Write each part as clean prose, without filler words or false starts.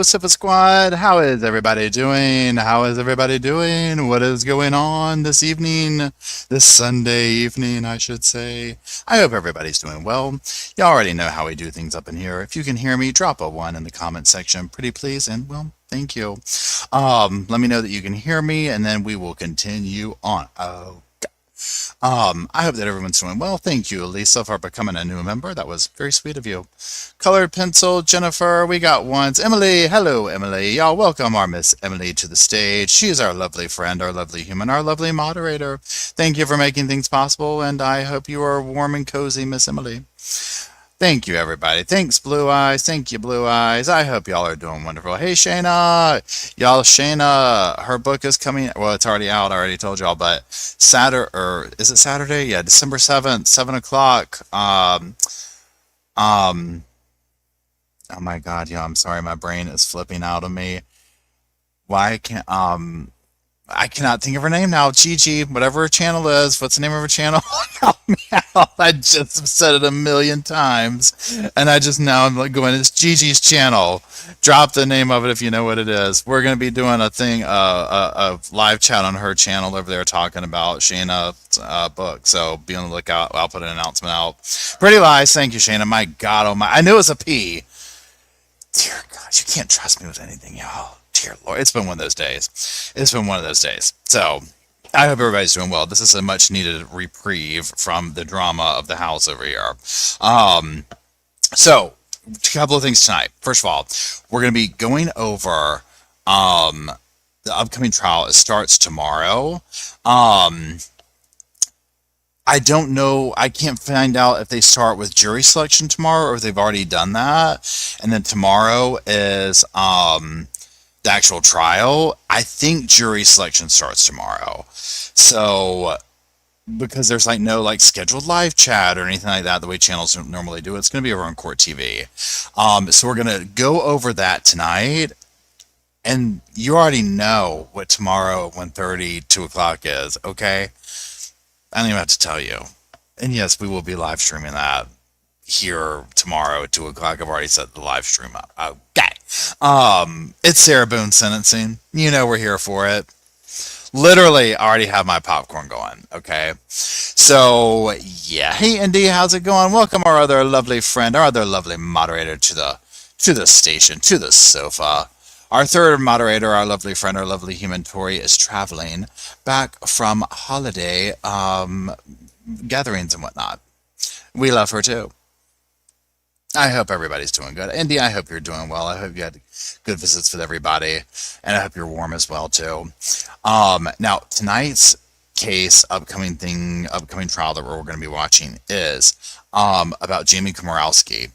Sofa Squad, how is everybody doing? How is everybody doing? What is going on this evening? This Sunday evening, I should say. I hope everybody's doing well. You already know how we do things up in here. If you can hear me, drop a 1 in the comment section, pretty please, and well, thank you. Let me know that you can hear me, and then we will continue on. I hope that everyone's doing well. Thank you, Lisa, for becoming a new member. That was very sweet of you. Colored Pencil, Jennifer, we got ones. Emily, hello, Emily. Y'all welcome our Miss Emily to the stage. She is our lovely friend, our lovely human, our lovely moderator. Thank you for making things possible, and I hope you are warm and cozy, Miss Emily. Thank you, everybody. Thanks, Blue Eyes. Thank you, Blue Eyes. I hope y'all are doing wonderful. Hey, Shayna. Y'all, Shayna, her book is coming. Well, it's already out. I already told y'all, but Saturday, or is it Saturday? Yeah, December 7th, 7 o'clock. Um, oh my God, yeah, I'm sorry. My brain is flipping out of me. Why can't, I cannot think of her name now. Gigi, whatever her channel is. What's the name of her channel? Help me out. I just have said it a million times. And I just now I'm like going, it's Gigi's channel. Drop the name of it if you know what it is. We're going to be doing a thing, a live chat on her channel over there talking about Shayna's book. So be on the lookout. I'll put an announcement out. Pretty Lies. Thank you, Shayna. My God, oh my. I knew it was a P. Dear God, you can't trust me with anything, y'all. Dear Lord, it's been one of those days. It's been one of those days. So, I hope everybody's doing well. This is a much needed reprieve from the drama of the house over here. So, a couple of things tonight. First of all, we're going to be going over the upcoming trial. It starts tomorrow. I don't know. I can't find out if they start with jury selection tomorrow or if they've already done that. And then tomorrow is the actual trial. I think jury selection starts tomorrow. So because there's like no like scheduled live chat or anything like that, the way channels normally do, it's going to be over on Court TV. So we're going to go over that tonight. And you already know what tomorrow at 1:30, 2 o'clock is, okay? I don't even have to tell you. And yes, we will be live streaming that here tomorrow at 2 o'clock. I've already set the live stream up. Okay. It's Sarah Boone sentencing. You know we're here for it. Literally, I already have my popcorn going. Okay. So, yeah. Hey, Indy, how's it going? Welcome our other lovely friend, our other lovely moderator to the station, to the sofa. Our third moderator, our lovely friend, our lovely human Tori, is traveling back from holiday gatherings and whatnot. We love her too. I hope everybody's doing good. Indy, I hope you're doing well. I hope you had good visits with everybody, and I hope you're warm as well too. Now, tonight's case, upcoming trial that we're going to be watching is about Jamie Komoroski.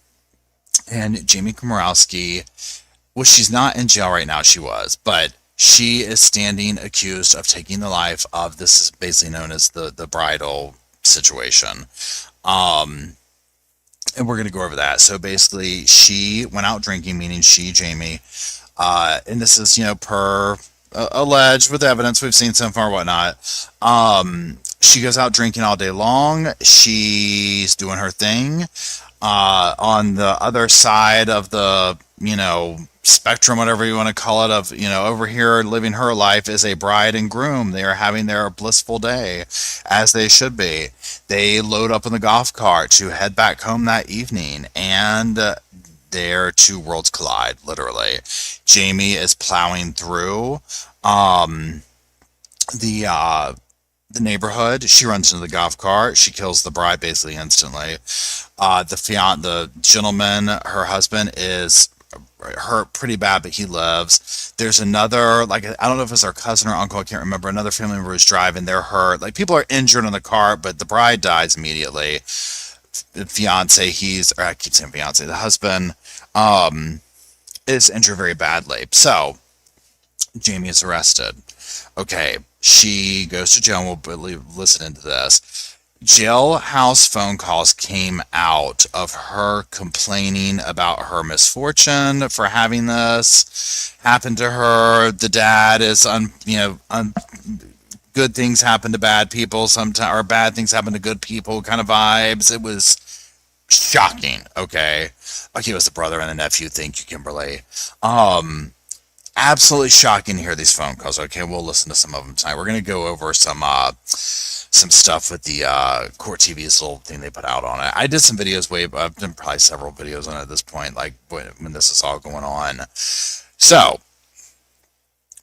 And Jamie Komoroski, well, she's not in jail right now. She was, but she is standing accused of taking the life of, this is basically known as the bridal situation. And we're going to go over that. So basically, she went out drinking, meaning she, Jamie, and this is, per alleged with evidence we've seen so far, whatnot. She goes out drinking all day long. She's doing her thing. On the other side of the, spectrum, whatever you want to call it, of, over here living her life is a bride and groom. They are having their blissful day, as they should be. They load up in the golf cart to head back home that evening, and their two worlds collide, literally. Jamie is plowing through the neighborhood. She runs into the golf cart. She kills the bride basically instantly. The gentleman, her husband, is hurt pretty bad, but he lives. There's another, I don't know if it's her cousin or uncle, I can't remember, another family member who's driving. They're hurt. People are injured in the car, but the bride dies immediately. The fiance, I keep saying fiance, the husband, is injured very badly. So, Jamie is arrested. Okay, she goes to jail, and we'll listen into this. Jailhouse phone calls came out of her complaining about her misfortune for having this happen to her. The dad is, good things happen to bad people sometimes, or bad things happen to good people kind of vibes. It was shocking. Okay, it was the brother and the nephew. Thank you, Kimberly. Absolutely shocking to hear these phone calls. Okay, we'll listen to some of them tonight. We're gonna go over some stuff with the Court TV's little thing they put out on it. I did some videos I've done probably several videos on it at this point, like when this is all going on. So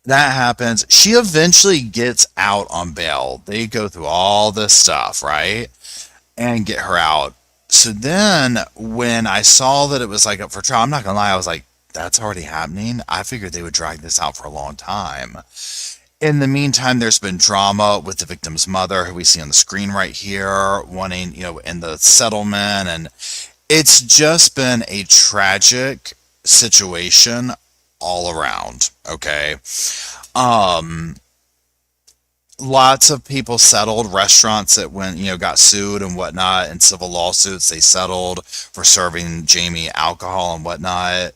that happens. She eventually gets out on bail. They go through all this stuff, right? And get her out. So then when I saw that it was like up for trial, I'm not gonna lie, I was like, that's already happening. I figured they would drag this out for a long time. In the meantime, there's been drama with the victim's mother, who we see on the screen right here, wanting, in the settlement. And it's just been a tragic situation all around. Okay. Lots of people settled. Restaurants that got sued and whatnot, in civil lawsuits, they settled for serving Jamie alcohol and whatnot.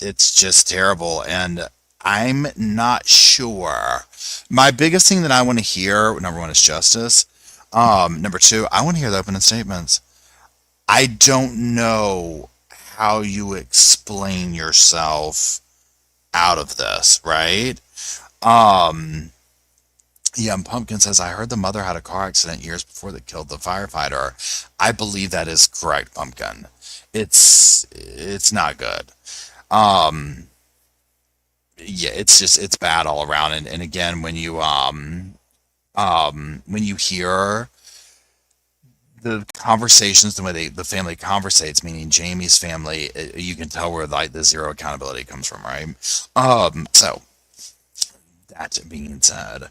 It's just terrible, and I'm not sure. My biggest thing that I want to hear, number one, is justice. Number two, I want to hear the opening statements. I don't know how you explain yourself out of this, right? Young Pumpkin says, I heard the mother had a car accident years before that killed the firefighter. I believe that is correct, Pumpkin. It's not good. Yeah, it's bad all around. And again, when you hear the conversations, the way the family conversates, meaning Jamie's family, you can tell where like the zero accountability comes from, right? So that being said,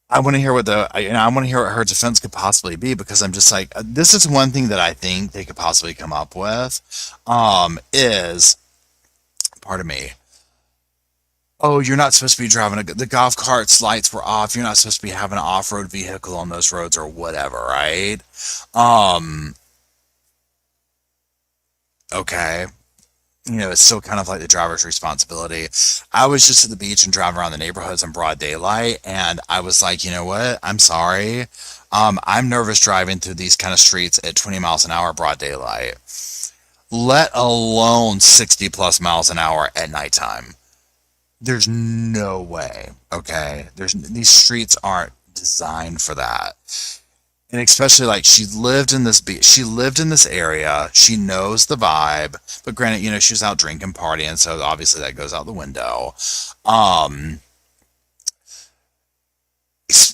I want to hear I want to hear what her defense could possibly be, because I'm just like, this is one thing that I think they could possibly come up with, is, pardon me, oh, you're not supposed to be driving the golf cart's lights were off. You're not supposed to be having an off-road vehicle on those roads or whatever, right? Okay. It's still kind of like the driver's responsibility. I was just at the beach and driving around the neighborhoods in broad daylight, and I was like, you know what? I'm sorry. I'm nervous driving through these kind of streets at 20 miles an hour broad daylight, let alone 60 plus miles an hour at nighttime. There's no way, okay? These streets aren't designed for that. And especially, like, she lived in this area. She knows the vibe. But granted, she was out drinking, partying, so obviously that goes out the window.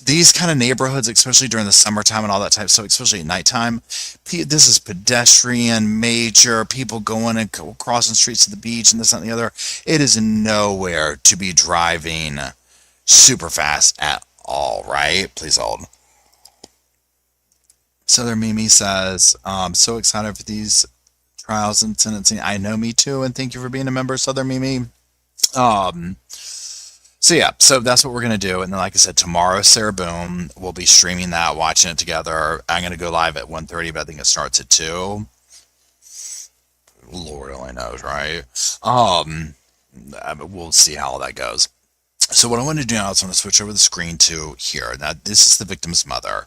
These kind of neighborhoods, especially during the summertime and all that type of stuff, especially at nighttime, this is pedestrian, major, people going and crossing streets to the beach and this and the other. It is nowhere to be driving super fast at all, right? Please hold. Southern Mimi says, so excited for these trials and sentencing. I know, me too, and thank you for being a member, Southern Mimi. So yeah, so that's what we're going to do. And then, like I said, tomorrow, Sarah Boom, we'll be streaming that, watching it together. I'm going to go live at 1:30, but I think it starts at 2. Lord only knows, right? We'll see how all that goes. So what I want to do now is I'm going to switch over the screen to here. Now, this is the victim's mother,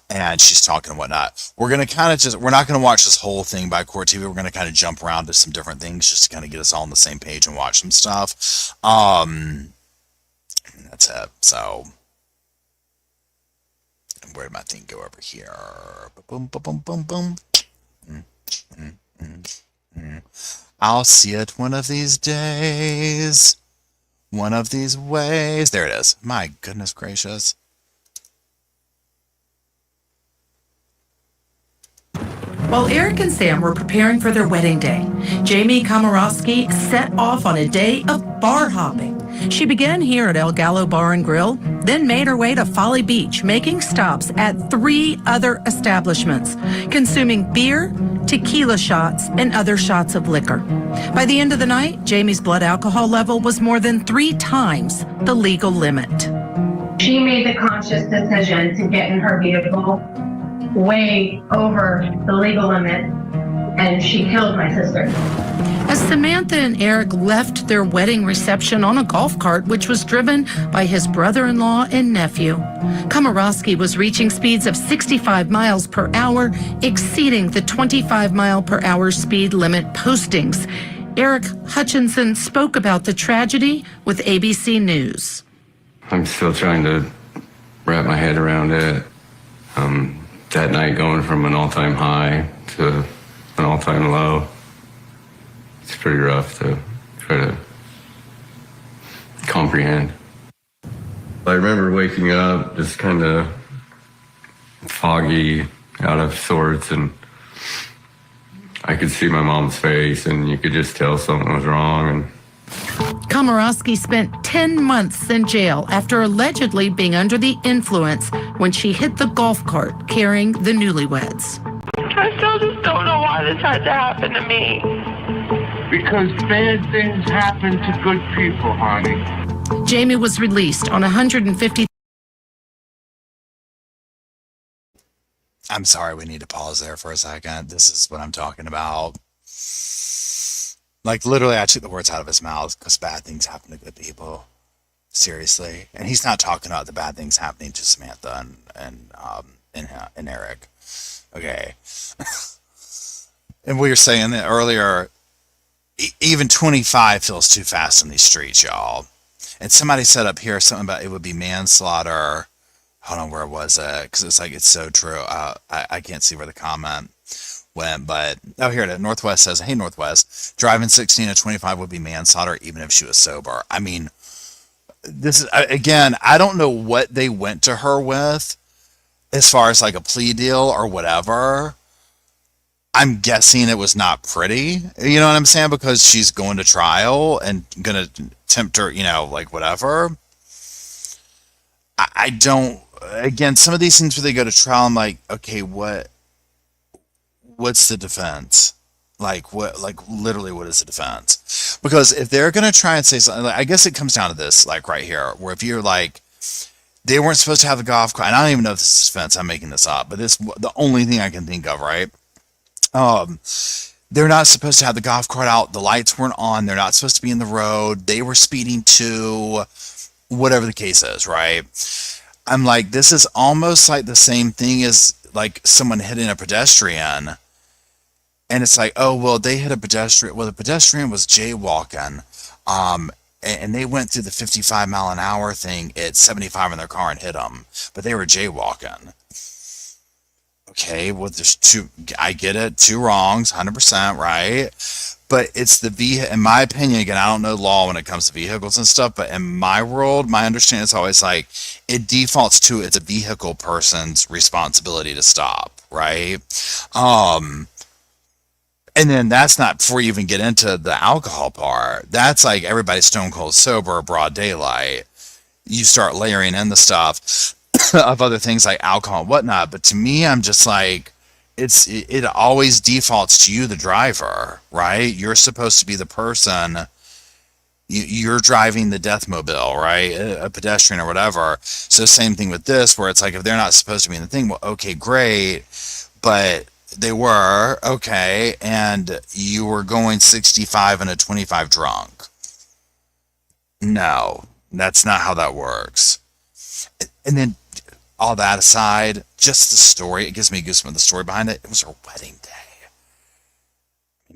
and she's talking and whatnot. We're going to we're not going to watch this whole thing by Court TV. We're going to kind of jump around to some different things just to kind of get us all on the same page and watch some stuff. That's it. So, where did my thing go over here? Boom, boom, boom, boom, boom. I'll see it one of these days. One of these ways. There it is. My goodness gracious. While Eric and Sam were preparing for their wedding day, Jamie Komoroski set off on a day of bar hopping. She began here at El Gallo Bar and Grill, then made her way to Folly Beach, making stops at 3 other establishments, consuming beer, tequila shots, and other shots of liquor. By the end of the night, Jamie's blood alcohol level was more than 3 times the legal limit. She made the conscious decision to get in her vehicle way over the legal limit and she killed my sister. As Samantha and Eric left their wedding reception on a golf cart, which was driven by his brother-in-law and nephew, Komoroski was reaching speeds of 65 miles per hour, exceeding the 25-mile-per-hour speed limit postings. Eric Hutchinson spoke about the tragedy with ABC News. I'm still trying to wrap my head around it. That night going from an all-time high to an all-time low, it's pretty rough to try to comprehend. I remember waking up just kind of foggy, out of sorts, and I could see my mom's face, and you could just tell something was wrong. And Komoroski spent 10 months in jail after allegedly being under the influence when she hit the golf cart carrying the newlyweds. I still just don't know why this had to happen to me. Because bad things happen to good people, honey. Jamie was released on $150,000. I'm sorry, we need to pause there for a second. This is what I'm talking about. Like, literally, I took the words out of his mouth because bad things happen to good people. Seriously. And he's not talking about the bad things happening to Samantha and Eric. Okay. And we were saying that earlier, even 25 feels too fast in these streets, y'all. And somebody said up here something about it would be manslaughter. Hold on, where was it? Because it's like, it's so true. I can't see where the comment went, but here it is. Northwest says, hey, Northwest, driving 16 to 25 would be manslaughter even if she was sober. I mean, this is, again, I don't know what they went to her with as far as like a plea deal or whatever. I'm guessing it was not pretty, you know what I'm saying? Because she's going to trial and going to tempt her, you know, like whatever. I don't, again, some of these things where they go to trial, I'm like, okay, what's the defense? Like literally what is the defense? Because if they're going to try and say something, like, I guess it comes down to this, like right here, where if you're like, they weren't supposed to have the golf cart, and I don't even know if this is defense, I'm making this up, but this the only thing I can think of, right? They're not supposed to have the golf cart out. The lights weren't on. They're not supposed to be in the road. They were speeding too, whatever the case is, right? I'm like, this is almost like the same thing as like someone hitting a pedestrian. And it's like, oh, well, they hit a pedestrian. Well, the pedestrian was jaywalking. And they went through the 55 mile an hour thing at 75 in their car and hit them. But they were jaywalking. Okay, well, there's I get it, two wrongs, 100%, right? But it's the vehicle, in my opinion, again, I don't know law when it comes to vehicles and stuff, but in my world, my understanding is always like, it defaults to it's a vehicle person's responsibility to stop, right? And then that's not before you even get into the alcohol part. That's like everybody's stone cold sober, broad daylight. You start layering in the stuff of other things like alcohol and whatnot. But to me, I'm just like, it always defaults to you, the driver, right? You're supposed to be the person. You're driving the death mobile, right? A pedestrian or whatever. So same thing with this, where it's like, if they're not supposed to be in the thing, well, okay, great. But they were, okay, and you were going 65 and a 25 drunk. No, that's not how that works. And then all that aside, just the story, it gives me goosebumps. The story behind it, it was her wedding day.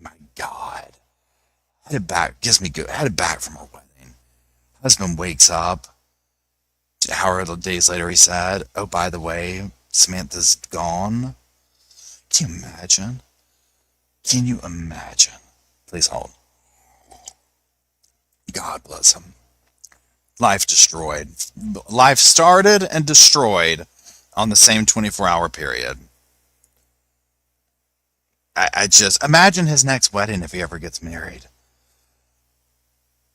My God. Headed back from her wedding. Husband wakes up. However days later he said, oh, by the way, Samantha's gone. Can you imagine? Can you imagine? Please hold. God bless him. Life destroyed. Life started and destroyed on the same 24-hour period. I just imagine his next wedding if he ever gets married.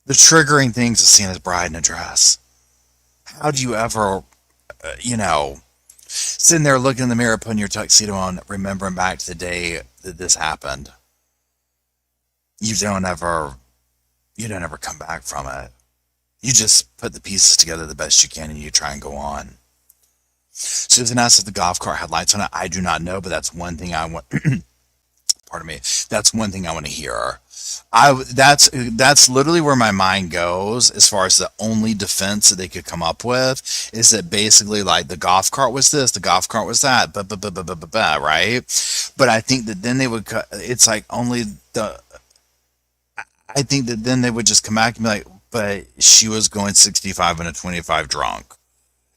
The triggering things of seeing his bride in a dress. How do you ever, sitting there looking in the mirror, putting your tuxedo on, remembering back to the day that this happened? You don't ever come back from it. You just put the pieces together the best you can and you try and go on. Susan asked if the golf cart had lights on it. I do not know, but that's one thing I want. pardon me. That's one thing I want to hear. That's literally where my mind goes as far as the only defense that they could come up with is that basically like the golf cart was this, the golf cart was that, right? But I think that then they would it's like only the I think that then they would just come back and be like, but she was going 65 and a 25 drunk.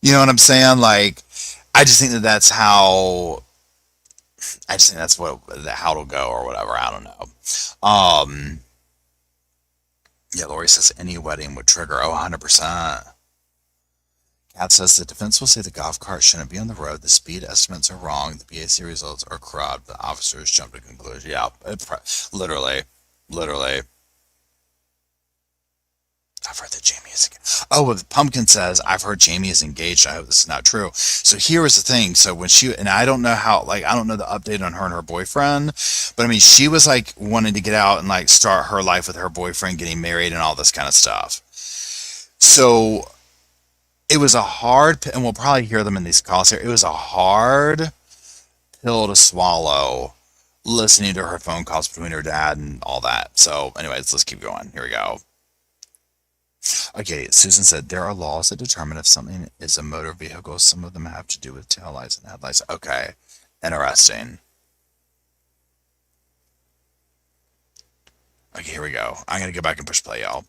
You know what I'm saying? Like, I just think that that's how. I just think that's how it'll go or whatever. I don't know. Yeah, Lori says any wedding would trigger. Oh, 100%. Kat says the defense will say the golf cart shouldn't be on the road. The speed estimates are wrong. The BAC results are corrupt. The officers jump to conclusion. Yeah, literally. I've heard that Jamie is engaged. Oh, well, Pumpkin says, I've heard Jamie is engaged. I hope this is not true. So here is the thing. So when and I don't know how, like, I don't know the update on her and her boyfriend, but I mean, she was like wanting to get out and like start her life with her boyfriend, getting married and all this kind of stuff. So it was a hard, and we'll probably hear them in these calls here. It was a hard pill to swallow listening to her phone calls between her dad and all that. So anyways, let's keep going. Here we go. Okay, Susan said, there are laws that determine if something is a motor vehicle. Some of them have to do with taillights and headlights. Okay, interesting. Okay, here we go. I'm going to go back and push play, y'all.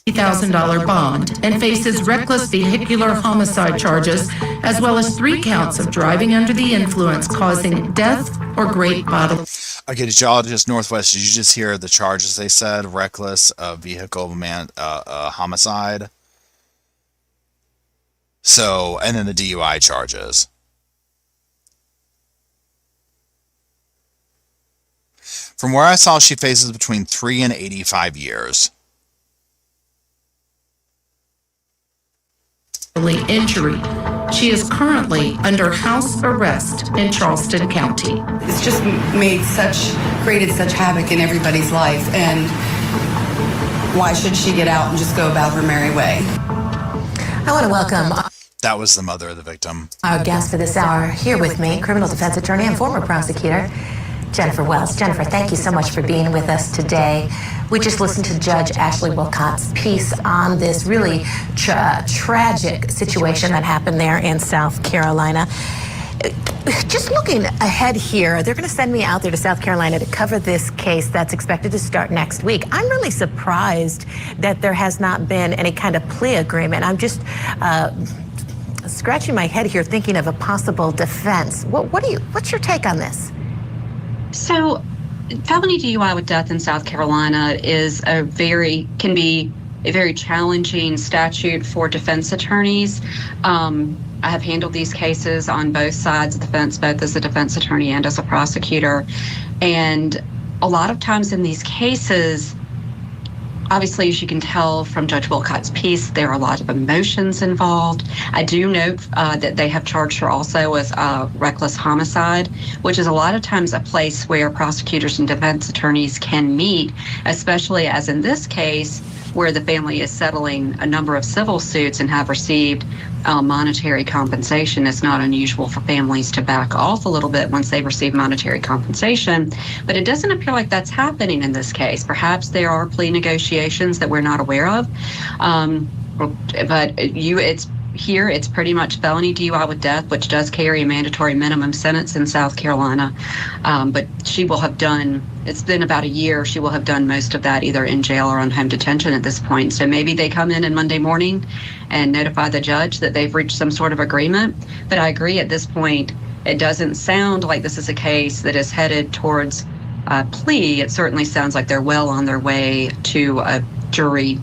$50,000 bond and faces reckless vehicular homicide charges, as well as 3 counts of driving under the influence causing death or great bodily. Okay, did y'all just Northwest? Did you just hear the charges they said? Reckless vehicle homicide. So, and then the DUI charges. From where I saw, she faces between 3 and 85 years. Injury. She is currently under house arrest in Charleston County. It's just created such havoc in everybody's life, and why should she get out and just go about her merry way? I want to welcome That was the mother of the victim. our guest for this hour. Here with me, criminal defense attorney and former prosecutor, Jennifer Wells. Jennifer, thank you so much for being with us today. We just listened to Judge Ashley Wilcott's piece on this really tragic situation that happened there in South Carolina. Just looking ahead here, they're going to send me out there to South Carolina to cover this case that's expected to start next week. I'm really surprised that there has not been any kind of plea agreement. I'm just scratching my head here thinking of a possible defense. What's your take on this? So, felony DUI with death in South Carolina can be a very challenging statute for defense attorneys. I have handled these cases on both sides of the fence, both as a defense attorney and as a prosecutor. And a lot of times in these cases, obviously, as you can tell from Judge Wilcott's piece, there are a lot of emotions involved. I do note that they have charged her also with reckless homicide, which is a lot of times a place where prosecutors and defense attorneys can meet, especially as in this case, where the family is settling a number of civil suits and have received monetary compensation. It's not unusual for families to back off a little bit once they receive monetary compensation, but it doesn't appear like that's happening in this case. Perhaps there are plea negotiations that we're not aware of, but it's pretty much felony DUI with death, which does carry a mandatory minimum sentence in South Carolina. But she will have it's been about a year, she will have done most of that either in jail or on home detention at this point. So maybe they come in Monday morning and notify the judge that they've reached some sort of agreement. But I agree at this point, it doesn't sound like this is a case that is headed towards a plea. It certainly sounds like they're well on their way to a jury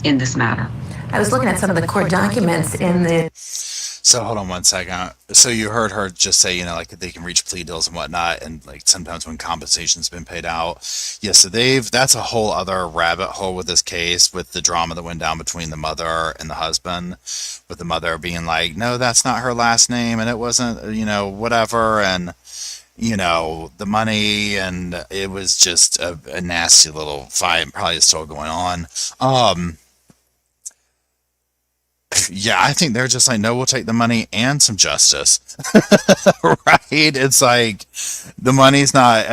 in this matter. I was looking at some of the court documents in the... So hold on one second. So you heard her just say, like they can reach plea deals and whatnot, and like sometimes when compensation's been paid out. Yeah, so that's a whole other rabbit hole with this case, with the drama that went down between the mother and the husband, with the mother being like, no, that's not her last name, and it wasn't, whatever, and the money, and it was just a nasty little fight, probably is still going on. Yeah, I think they're just like, no, we'll take the money and some justice. Right? It's like, the money's not,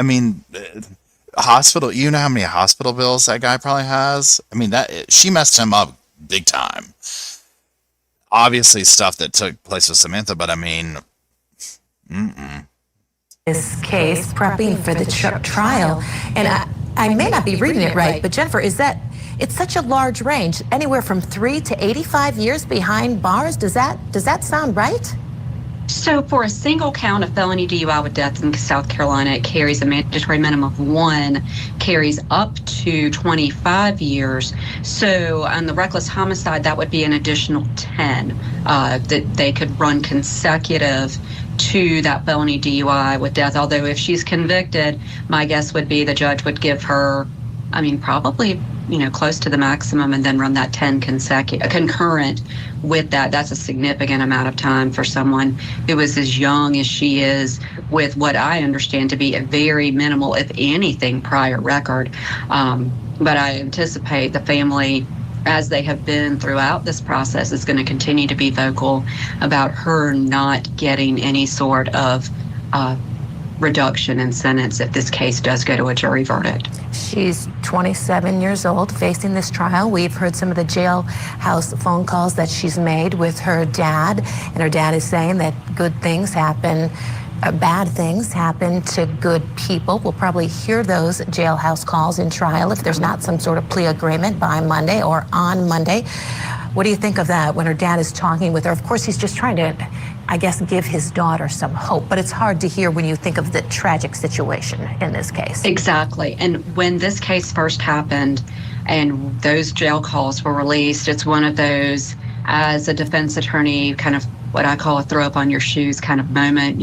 hospital, you know how many hospital bills that guy probably has? I mean, she messed him up big time. Obviously stuff that took place with Samantha, but I mean, This case, prepping for the trial, and I may not be reading it right, but Jennifer, it's such a large range, anywhere from 3 to 85 years behind bars. Does that sound right? So for a single count of felony DUI with death in South Carolina, it carries a mandatory minimum of 1, carries up to 25 years. So on the reckless homicide, that would be an additional 10 that they could run consecutive to that felony DUI with death. Although if she's convicted, my guess would be the judge would give her, I mean, probably, close to the maximum, and then run that 10 concurrent with that. That's a significant amount of time for someone who is as young as she is, with what I understand to be a very minimal, if anything, prior record. But I anticipate the family, as they have been throughout this process, is going to continue to be vocal about her not getting any sort of reduction in sentence if this case does go to a jury verdict. She's 27 years old, facing this trial. We've heard some of the jailhouse phone calls that she's made with her dad, and her dad is saying that good things happen, bad things happen to good people. We'll probably hear those jailhouse calls in trial if there's not some sort of plea agreement by Monday or on Monday. What do you think of that when her dad is talking with her? Of course, he's just trying to, I guess, give his daughter some hope, but it's hard to hear when you think of the tragic situation in this case. Exactly. And when this case first happened and those jail calls were released, it's one of those, as a defense attorney, kind of what I call a throw up on your shoes kind of moment.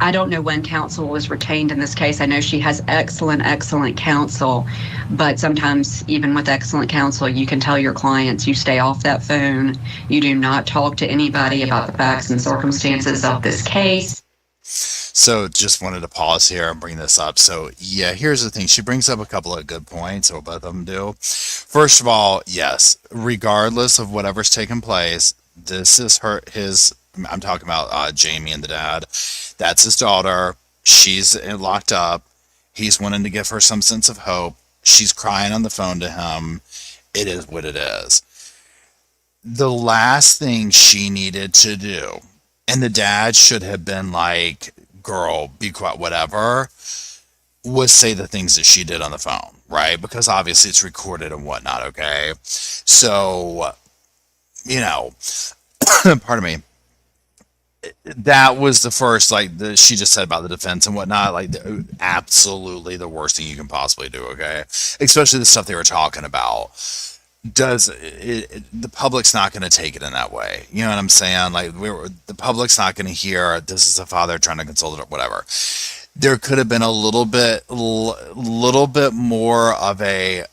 I don't know when counsel was retained in this case. I know she has excellent counsel, but sometimes even with excellent counsel, you can tell your clients you stay off that phone. You do not talk to anybody about the facts and circumstances of this case. So just wanted to pause here and bring this up. So yeah, here's the thing. She brings up a couple of good points, or both of them do. First of all, yes, regardless of whatever's taken place, this is I'm talking about Jamie and the dad. That's his daughter. She's locked up. He's wanting to give her some sense of hope. She's crying on the phone to him. It is what it is. The last thing she needed to do, and the dad should have been like, girl, be quiet, whatever, was say the things that she did on the phone, right? Because obviously it's recorded and whatnot, okay? So, pardon me. That was the first, she just said about the defense and whatnot, absolutely the worst thing you can possibly do, okay? Especially the stuff they were talking about. The public's not going to take it in that way. You know what I'm saying? The public's not going to hear, this is a father trying to console it or whatever. There could have been a little bit more of a,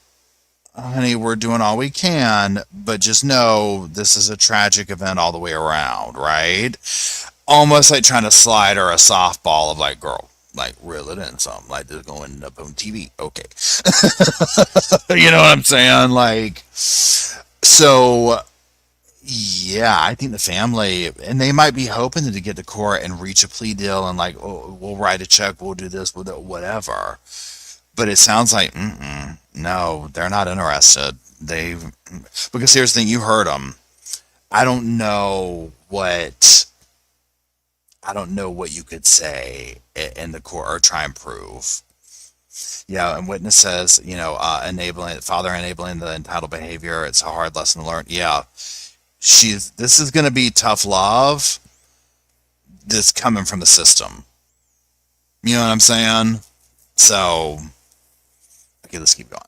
honey, we're doing all we can, but just know this is a tragic event all the way around, right? Almost like trying to slide her a softball of girl, reel it in something, this is going to end up on TV. Okay. You know what I'm saying? So yeah, I think the family, and they might be hoping to get to court and reach a plea deal and we'll write a check, we'll do this, we'll do whatever. But it sounds like, no, they're not interested. Because here's the thing, you heard them. I don't know what you could say in the court or try and prove. Yeah, and witness says, father enabling the entitled behavior. It's a hard lesson to learn. Yeah, this is going to be tough love that's coming from the system. You know what I'm saying? So, okay, let's keep going.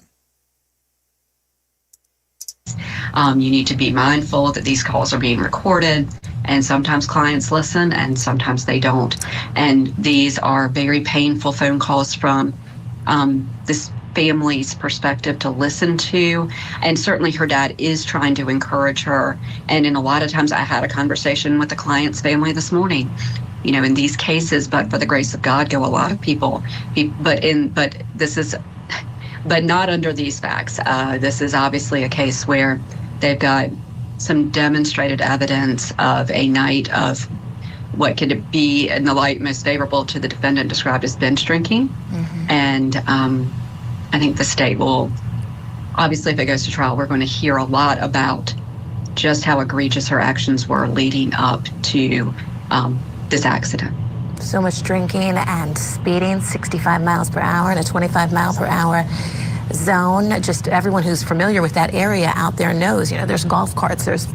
You need to be mindful that these calls are being recorded, and sometimes clients listen and sometimes they don't. And these are very painful phone calls from this family's perspective to listen to. And certainly her dad is trying to encourage her. And in a lot of times, I had a conversation with the client's family this morning. In these cases, but for the grace of God, go a lot of people. But not under these facts. This is obviously a case where they've got some demonstrated evidence of a night of what could be in the light most favorable to the defendant described as binge drinking. And I think the state will, obviously, if it goes to trial, we're going to hear a lot about just how egregious her actions were leading up to this accident. So much drinking and speeding, 65 miles per hour in a 25 mile per hour zone. Just everyone who's familiar with that area out there knows, there's golf carts, there's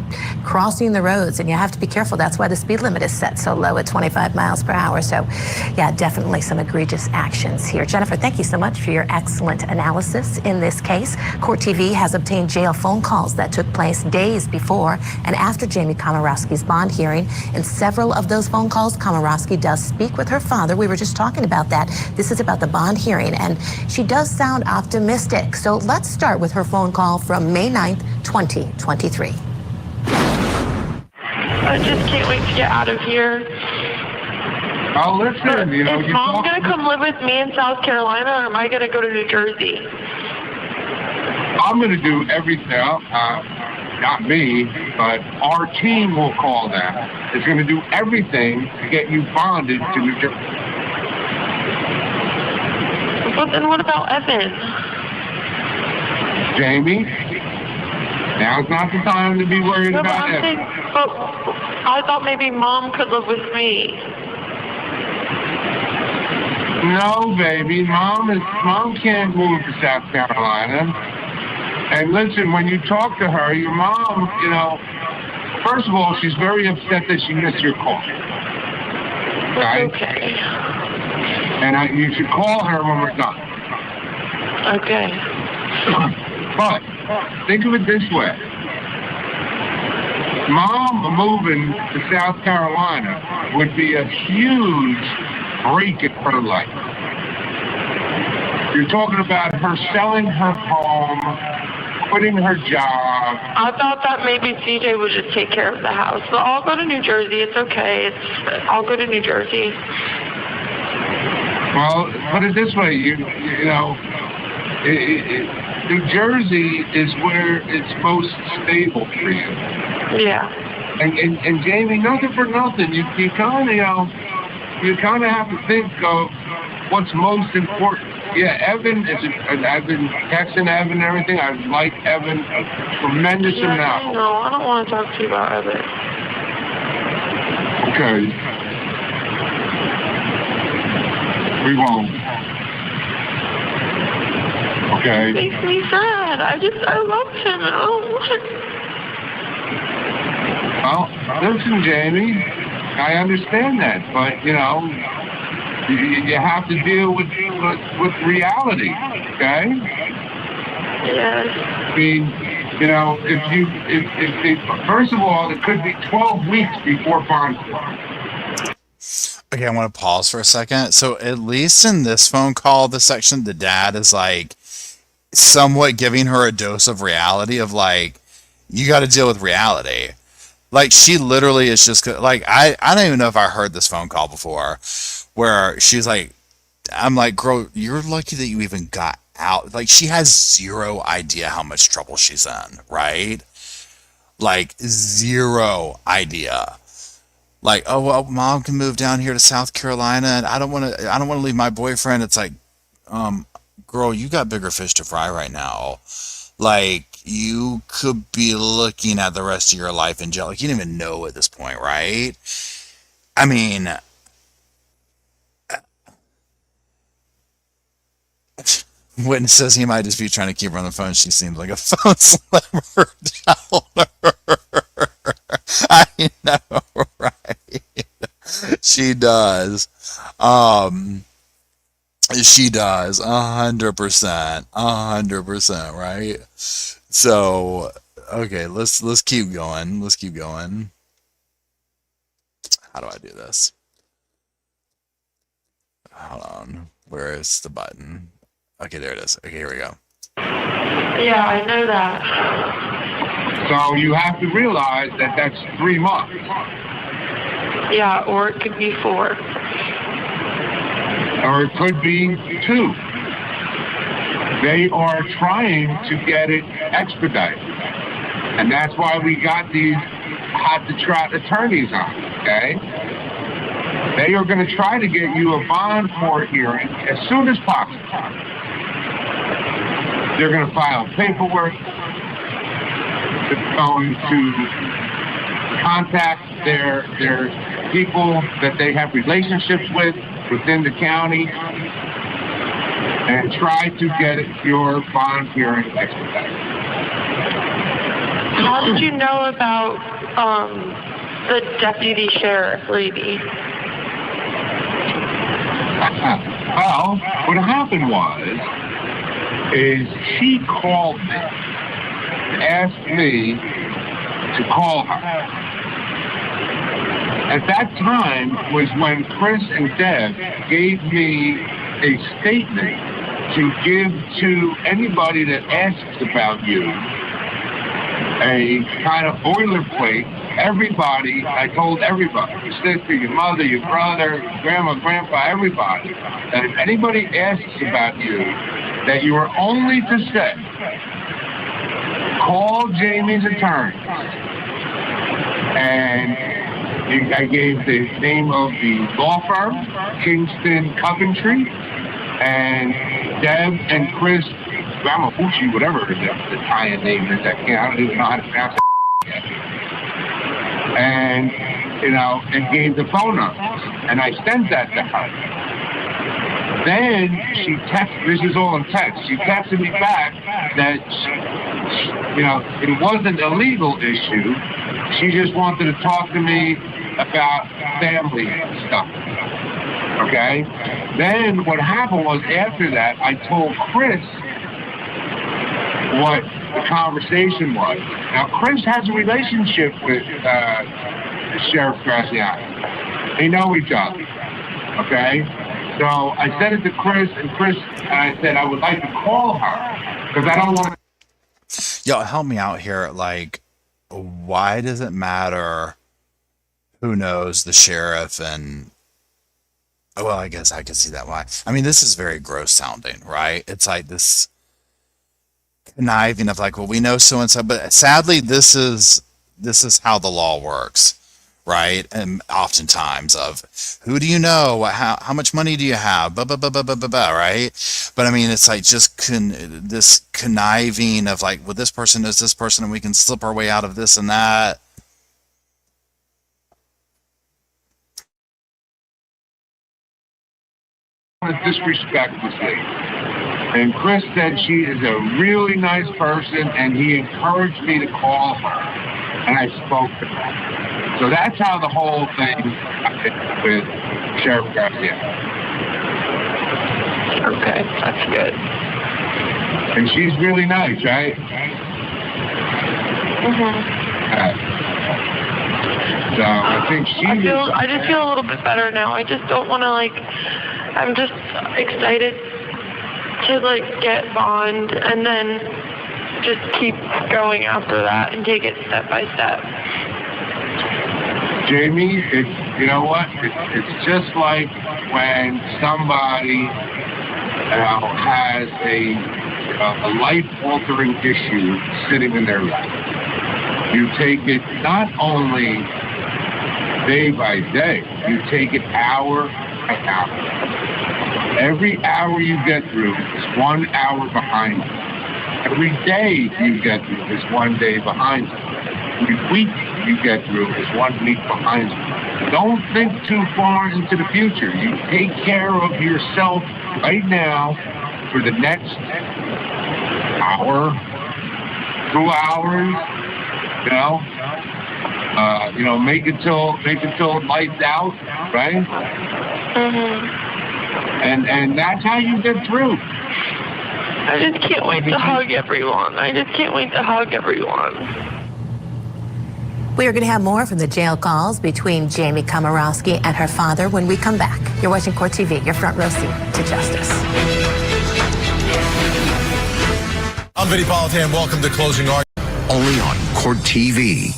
crossing the roads, and you have to be careful. That's why the speed limit is set so low at 25 miles per hour. So, yeah, definitely some egregious actions here. Jennifer, thank you so much for your excellent analysis in this case. Court TV has obtained jail phone calls that took place days before and after Jamie Komoroski's bond hearing. In several of those phone calls, Komoroski does speak with her father. We were just talking about that. This is about the bond hearing, and she does sound optimistic. So let's start with her phone call from May 9th, 2023. I just can't wait to get out of here. Oh, listen, Is Mom going to come live with me in South Carolina, or am I going to go to New Jersey? I'm going to do everything, not me, but our team will call them. It's going to do everything to get you bonded to New Jersey. But then what about Evan? Jamie, now's not the time to be worried about it. But I thought maybe Mom could live with me. No, baby, Mom can't move to South Carolina. And listen, when you talk to her, your mom, first of all, she's very upset that she missed your call. Okay. And you should call her when we're done. Okay. But think of it this way. Mom moving to South Carolina would be a huge break in her life. You're talking about her selling her home, quitting her job. I thought that maybe CJ would just take care of the house. So I'll go to New Jersey. It's okay. I'll go to New Jersey. Well, put it this way, New Jersey is where it's most stable for you. Yeah. And Jamie, nothing for nothing. You kind of have to think of what's most important. Yeah, Evan I've been texting Evan and everything. I like Evan a tremendous amount. No, I don't want to talk to you about Evan. Okay. We won't. Okay. It makes me sad. I love him. Well, listen, Jamie, I understand that, but you have to deal with reality, okay? Yes. I mean, if first of all, it could be 12 weeks before bond court. Okay, I want to pause for a second. So at least in this phone call, this section, the dad is like somewhat giving her a dose of reality of like, you got to deal with reality. Like she literally is just like, I don't even know if I heard this phone call before where she's like, I'm like, girl, you're lucky that you even got out. Like she has zero idea how much trouble she's in, right? Like zero idea. Like, oh, well, Mom can move down here to South Carolina and I don't want to leave my boyfriend. It's like, girl, you got bigger fish to fry right now. Like, you could be looking at the rest of your life in jail. Like, you don't even know at this point, right? I mean, witness says he might just be trying to keep her on the phone. She seems like a phone slammer down her. I know, right? She does. She does 100%, right? So, okay, let's keep going. Let's keep going. How do I do this? Hold on. Where is the button? Okay, there it is. Okay, here we go. Yeah, I know that. So you have to realize that that's 3 months. Yeah, or it could be 4. Or it could be 2. They are trying to get it expedited. And that's why we got these hot-to-trot attorneys on, okay? They are going to try to get you a bond court hearing as soon as possible. They're going to file paperwork. They're going to contact their people that they have relationships with within the county and try to get your bond hearing expedited. How did you know about the deputy sheriff lady? Well, what happened is she called me and asked me to call her. At that time was when Chris and Deb gave me a statement to give to anybody that asks about you, a kind of boilerplate. Everybody, I told everybody, your sister, your mother, your brother, your grandma, grandpa, everybody, that if anybody asks about you, that you are only to say, call Jamie's attorney. And I gave the name of the law firm, Kingston Coventry, and Deb and Chris Ramafucci, whatever the Italian name is, I don't even know how to pronounce it. And, and gave the phone numbers. And I sent that to her. Then she texted, this is all in text, she texted me back that, it wasn't a legal issue. She just wanted to talk to me about family stuff. Okay? Then what happened was after that, I told Chris what the conversation was. Now, Chris has a relationship with Sheriff Graziani. They know each other. Okay? So I said it to Chris, and I said I would like to call her because I don't want to. Yo, help me out here. Like, why does it matter who knows the sheriff? And well, I guess I can see that why. I mean, this is very gross sounding, right? It's like this conniving of like, well, we know so and so, but sadly, this is how the law works, right? And oftentimes of who do you know, how much money do you have, blah blah blah blah blah blah, blah, right? But I mean, it's like just this conniving of like, well, this person knows this person, and we can slip our way out of this and that. Disrespect this lady. And Chris said she is a really nice person, and he encouraged me to call her, and I spoke to her. So that's how the whole thing with Sheriff Garcia. Okay, that's good. And she's really nice, right? So I think I just feel a little bit better now. I just don't want to I'm just excited to get bond and then just keep going after that and take it step by step. Jamie, you know what? It's just like when somebody has a life-altering issue sitting in their life. You take it not only day by day, you take it hour by hour. Every hour you get through is 1 hour behind you. Every day you get through is 1 day behind you. Every week you get through is 1 week behind you. Don't think too far into the future. You take care of yourself right now for the next hour, 2 hours, make it till it lights out, right? And that's how you get through. I just can't wait to hug everyone. We are going to have more from the jail calls between Jamie Komoroski and her father when we come back. You're watching Court TV, your front row seat to justice. I'm Vinny Politan. Welcome to Closing Argument. Only on Court TV.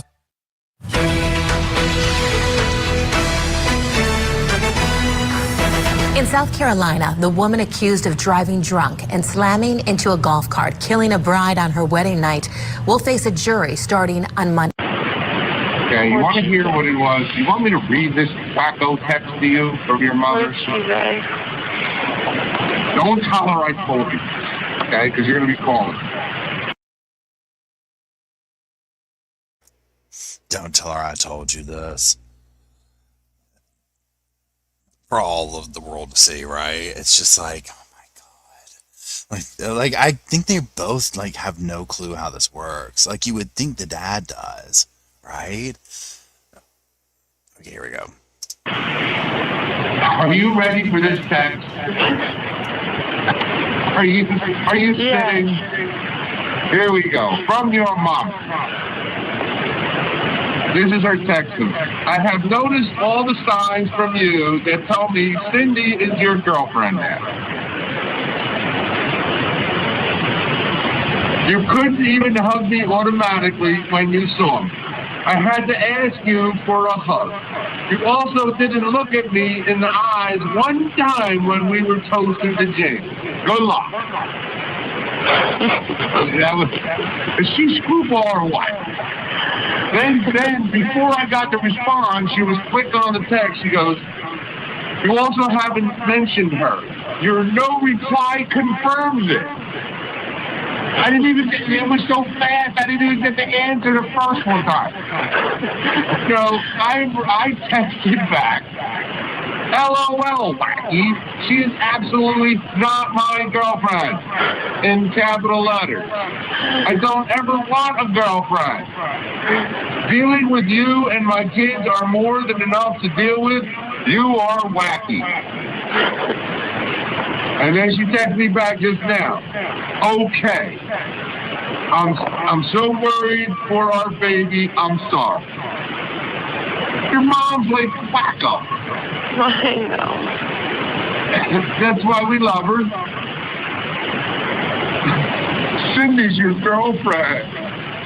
In South Carolina, the woman accused of driving drunk and slamming into a golf cart, killing a bride on her wedding night, will face a jury starting on Monday. Okay, you want to hear what it was? You want me to read this wacko text to you from your mother? What did she say? Don't tell her I told you, okay? Because you're going to be calling. Don't tell her I told you this. For all of the world to see, right? It's just like, oh my god. Like I think they both like have no clue how this works. Like you would think the dad does, right? Okay, here we go. Are you ready for this text? Are you sitting? Here we go. From your mom. This is her text. I have noticed all the signs from you that tell me Cindy is your girlfriend now. You couldn't even hug me automatically when you saw me. I had to ask you for a hug. You also didn't look at me in the eyes one time when we were toasting the James. Good luck. Is she screwball or what? Then, before I got to respond, she was quick on the text. She goes, you also haven't mentioned her. Your no reply confirms it. I didn't even, it was so fast, I didn't even get the answer the first one time. So I texted back, LOL, wacky. She is absolutely not my girlfriend, in capital letters. I don't ever want a girlfriend. Dealing with you and my kids are more than enough to deal with. You are wacky. And then she texted me back just now. Okay. I'm so worried for our baby. I'm sorry. Your mom's like wacko. I know. That's why we love her. Cindy's your girlfriend.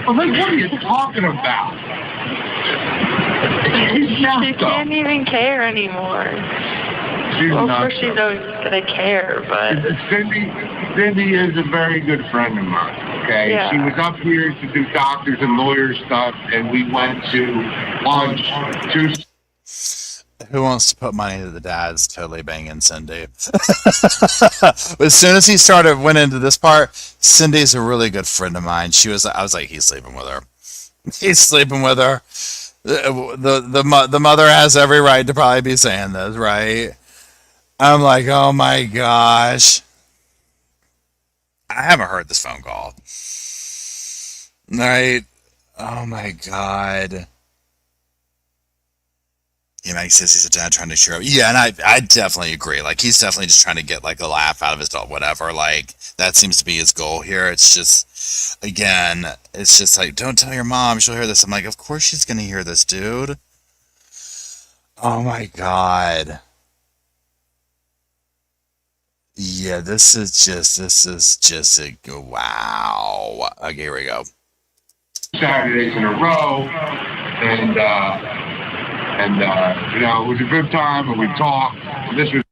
I'm like, what are you talking about? She can't even care anymore. Well, of course she's always going to care, but... Cindy is a very good friend of mine, okay? Yeah. She was up here to do doctors and lawyer stuff, and we went to lunch to... Who wants to put money to the dad's totally banging Cindy? As soon as he went into this part, Cindy's a really good friend of mine. I was like, he's sleeping with her. He's sleeping with her. The mother has every right to probably be saying this, right? I'm like, oh my gosh. I haven't heard this phone call. Right? Oh my god. You know, he says he's a dad trying to cheer up. Yeah, and I definitely agree. Like, he's definitely just trying to get, like, a laugh out of his dog, whatever. Like, that seems to be his goal here. It's just, again, it's just like, don't tell your mom. She'll hear this. I'm like, of course she's going to hear this, dude. Oh, my God. Yeah, this is just a, wow. Okay, here we go. Saturdays in a row, and you know, it was a good time, and we talked. This was.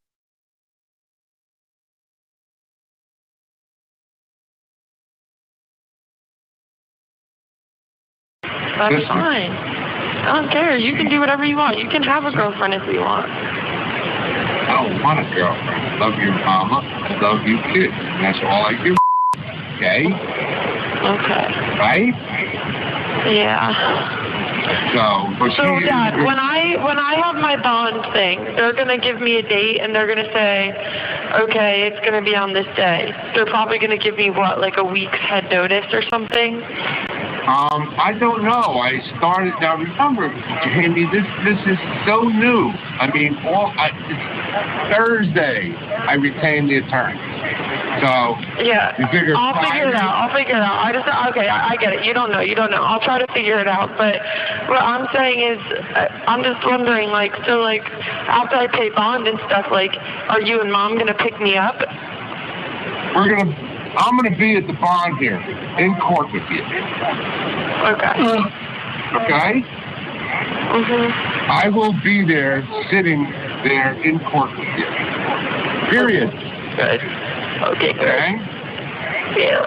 That's fine. I don't care. You can do whatever you want. You can have a girlfriend if you want. I don't want a girlfriend. I love your mama. I love you kids. And that's all I give. Okay? Okay. Right? Yeah. So Dad, when I have my bond thing, they're gonna give me a date and they're gonna say, okay, it's gonna be on this day. They're probably gonna give me what, like a week's head notice or something? I don't know. I started, now remember, Jamie, this is so new. I mean, it's Thursday I retained the attorney. So, yeah, I'll figure it out. I get it. You don't know. I'll try to figure it out. But what I'm saying is, I'm just wondering, like, so, like, after I pay bond and stuff, like, are you and Mom going to pick me up? I'm going to be at the bond here in court with you. Okay. Okay? Mm-hmm. I will be there, sitting there in court with you. Period. Good. Okay, good. Okay? Yeah.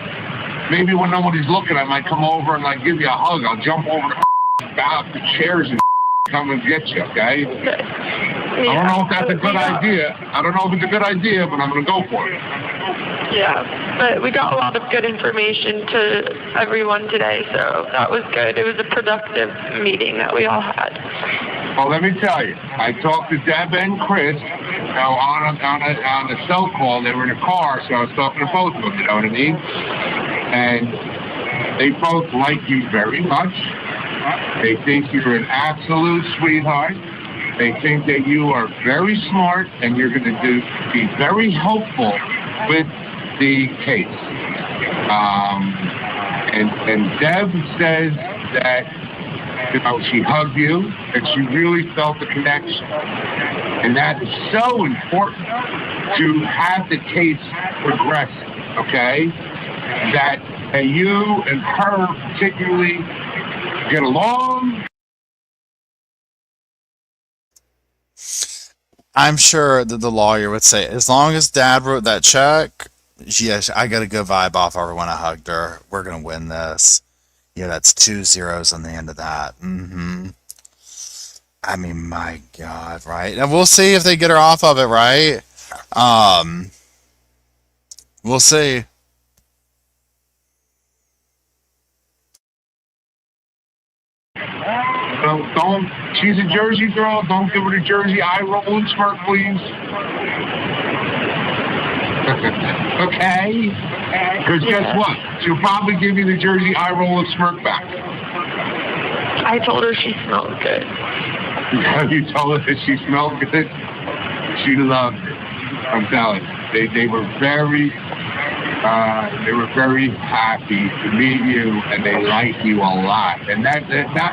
Maybe when nobody's looking, I might come over and, like, give you a hug. I'll jump over the about the chairs and come and get you, okay? I don't know if that's a good idea. I don't know if it's a good idea, but I'm going to go for it. Yeah, but we got a lot of good information to everyone today, so that was good. It was a productive meeting that we all had. Well, let me tell you, I talked to Deb and Chris on a cell call. They were in a car, so I was talking to both of them, you know what I mean? And they both like you very much. They think you're an absolute sweetheart. They think that you are very smart and you're going to be very helpful with the case. And Deb says that, you know, she hugged you and she really felt the connection. And that is so important to have the case progress, okay? That you and her particularly get along. I'm sure that the lawyer would say, as long as Dad wrote that check, yes, I got a good vibe off her when I hugged her. We're going to win this. Yeah, that's 2 zeros on the end of that. I mean, my God, right? And we'll see if they get her off of it, right? We'll see. Don't, she's a Jersey girl. Don't give her the Jersey eye roll and smirk, please. Okay? Because guess what? She'll probably give you the Jersey eye roll and smirk back. I told her she smelled good. You told her that she smelled good? She loved it. I'm telling you. They were very happy to meet you, and they like you a lot. And that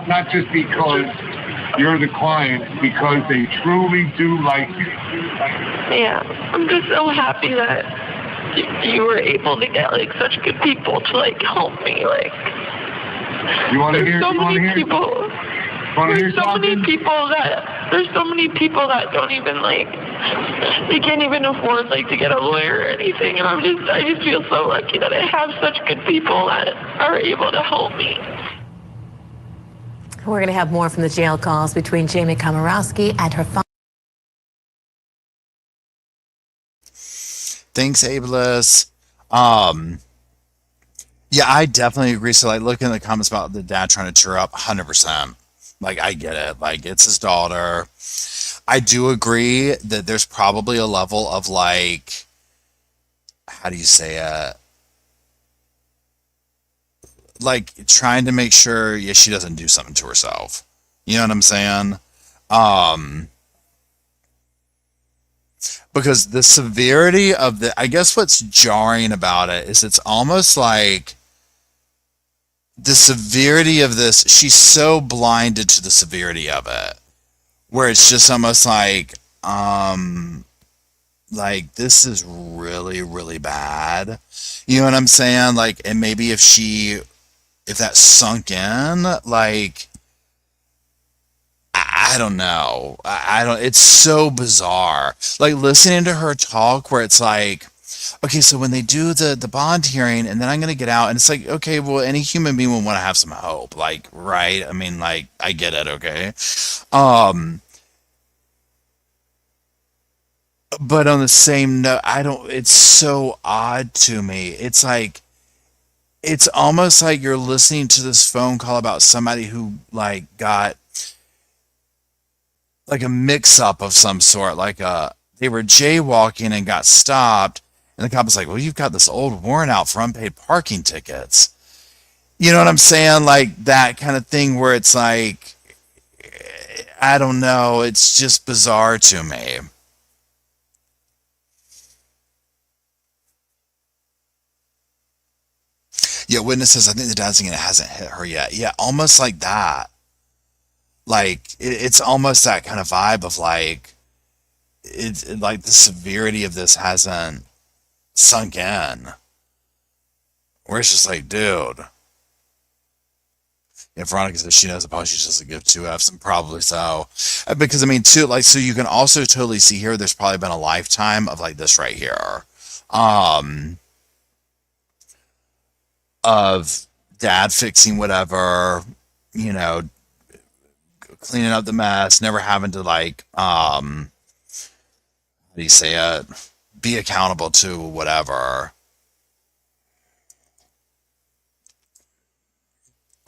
not just because you're the client, because they truly do like you. Yeah, I'm just so happy that you were able to get like such good people to like help me. Like, there's so many people that don't even like, they can't even afford like to get a lawyer or anything, and I just feel so lucky that I have such good people that are able to help me. We're going to have more from the jail calls between Jamie Komoroski and her father. Thanks, Ableist. Yeah, I definitely agree. So, like, looking at the comments about the dad trying to cheer up, 100%. Like, I get it. Like, it's his daughter. I do agree that there's probably a level of, like, how do you say it? Like, trying to make sure, yeah, she doesn't do something to herself. You know what I'm saying? Because the severity of I guess what's jarring about it is it's almost like the severity of this, she's so blinded to the severity of it, where it's just almost like this is really, really bad. You know what I'm saying? Like, and maybe if that sunk in, like, I don't know. It's so bizarre. Like, listening to her talk where it's like, okay, so when they do the bond hearing and then I'm going to get out, and it's like, okay, well, any human being would want to have some hope. Like, right? I mean, like, I get it, okay? But on the same note, it's so odd to me. It's like, it's almost like you're listening to this phone call about somebody who, like, got like a mix-up of some sort, like they were jaywalking and got stopped, and the cop was like, well, you've got this old warrant out for unpaid parking tickets. You know what I'm saying? Like, that kind of thing where it's like, I don't know, it's just bizarre to me. Yeah, witness says, I think the dad's thinking it hasn't hit her yet. Yeah, almost like that. Like, it's almost that kind of vibe of like, like the severity of this hasn't sunk in. Where it's just like, dude. Yeah, Veronica says she knows the policy just doesn't give 2 Fs, and probably so. Because, I mean, too, like, so you can also totally see here, there's probably been a lifetime of like this right here. Of dad fixing whatever, you know, cleaning up the mess, never having to like, how do you say it? Be accountable to whatever.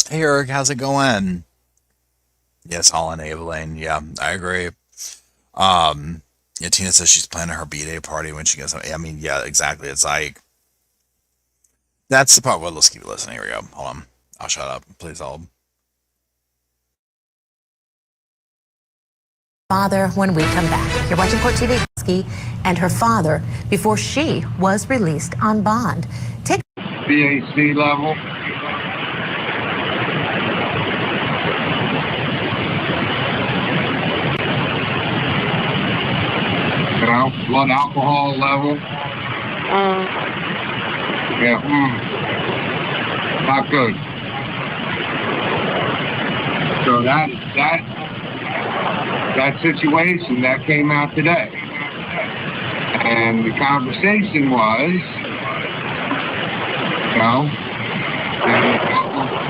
Hey Eric, how's it going? Yes, all enabling. Yeah, I agree. Yeah, Tina says she's planning her B-Day party when she gets home. I mean, yeah, exactly. It's like, that's the part. Well, let's keep listening. Here we go. Hold on. I'll shut up. Please hold. Father when we come back. You're watching Court TV. And her father before she was released on bond. Take BAC level. Blood alcohol level. Yeah, not good. So that situation that came out today, and the conversation was, you know,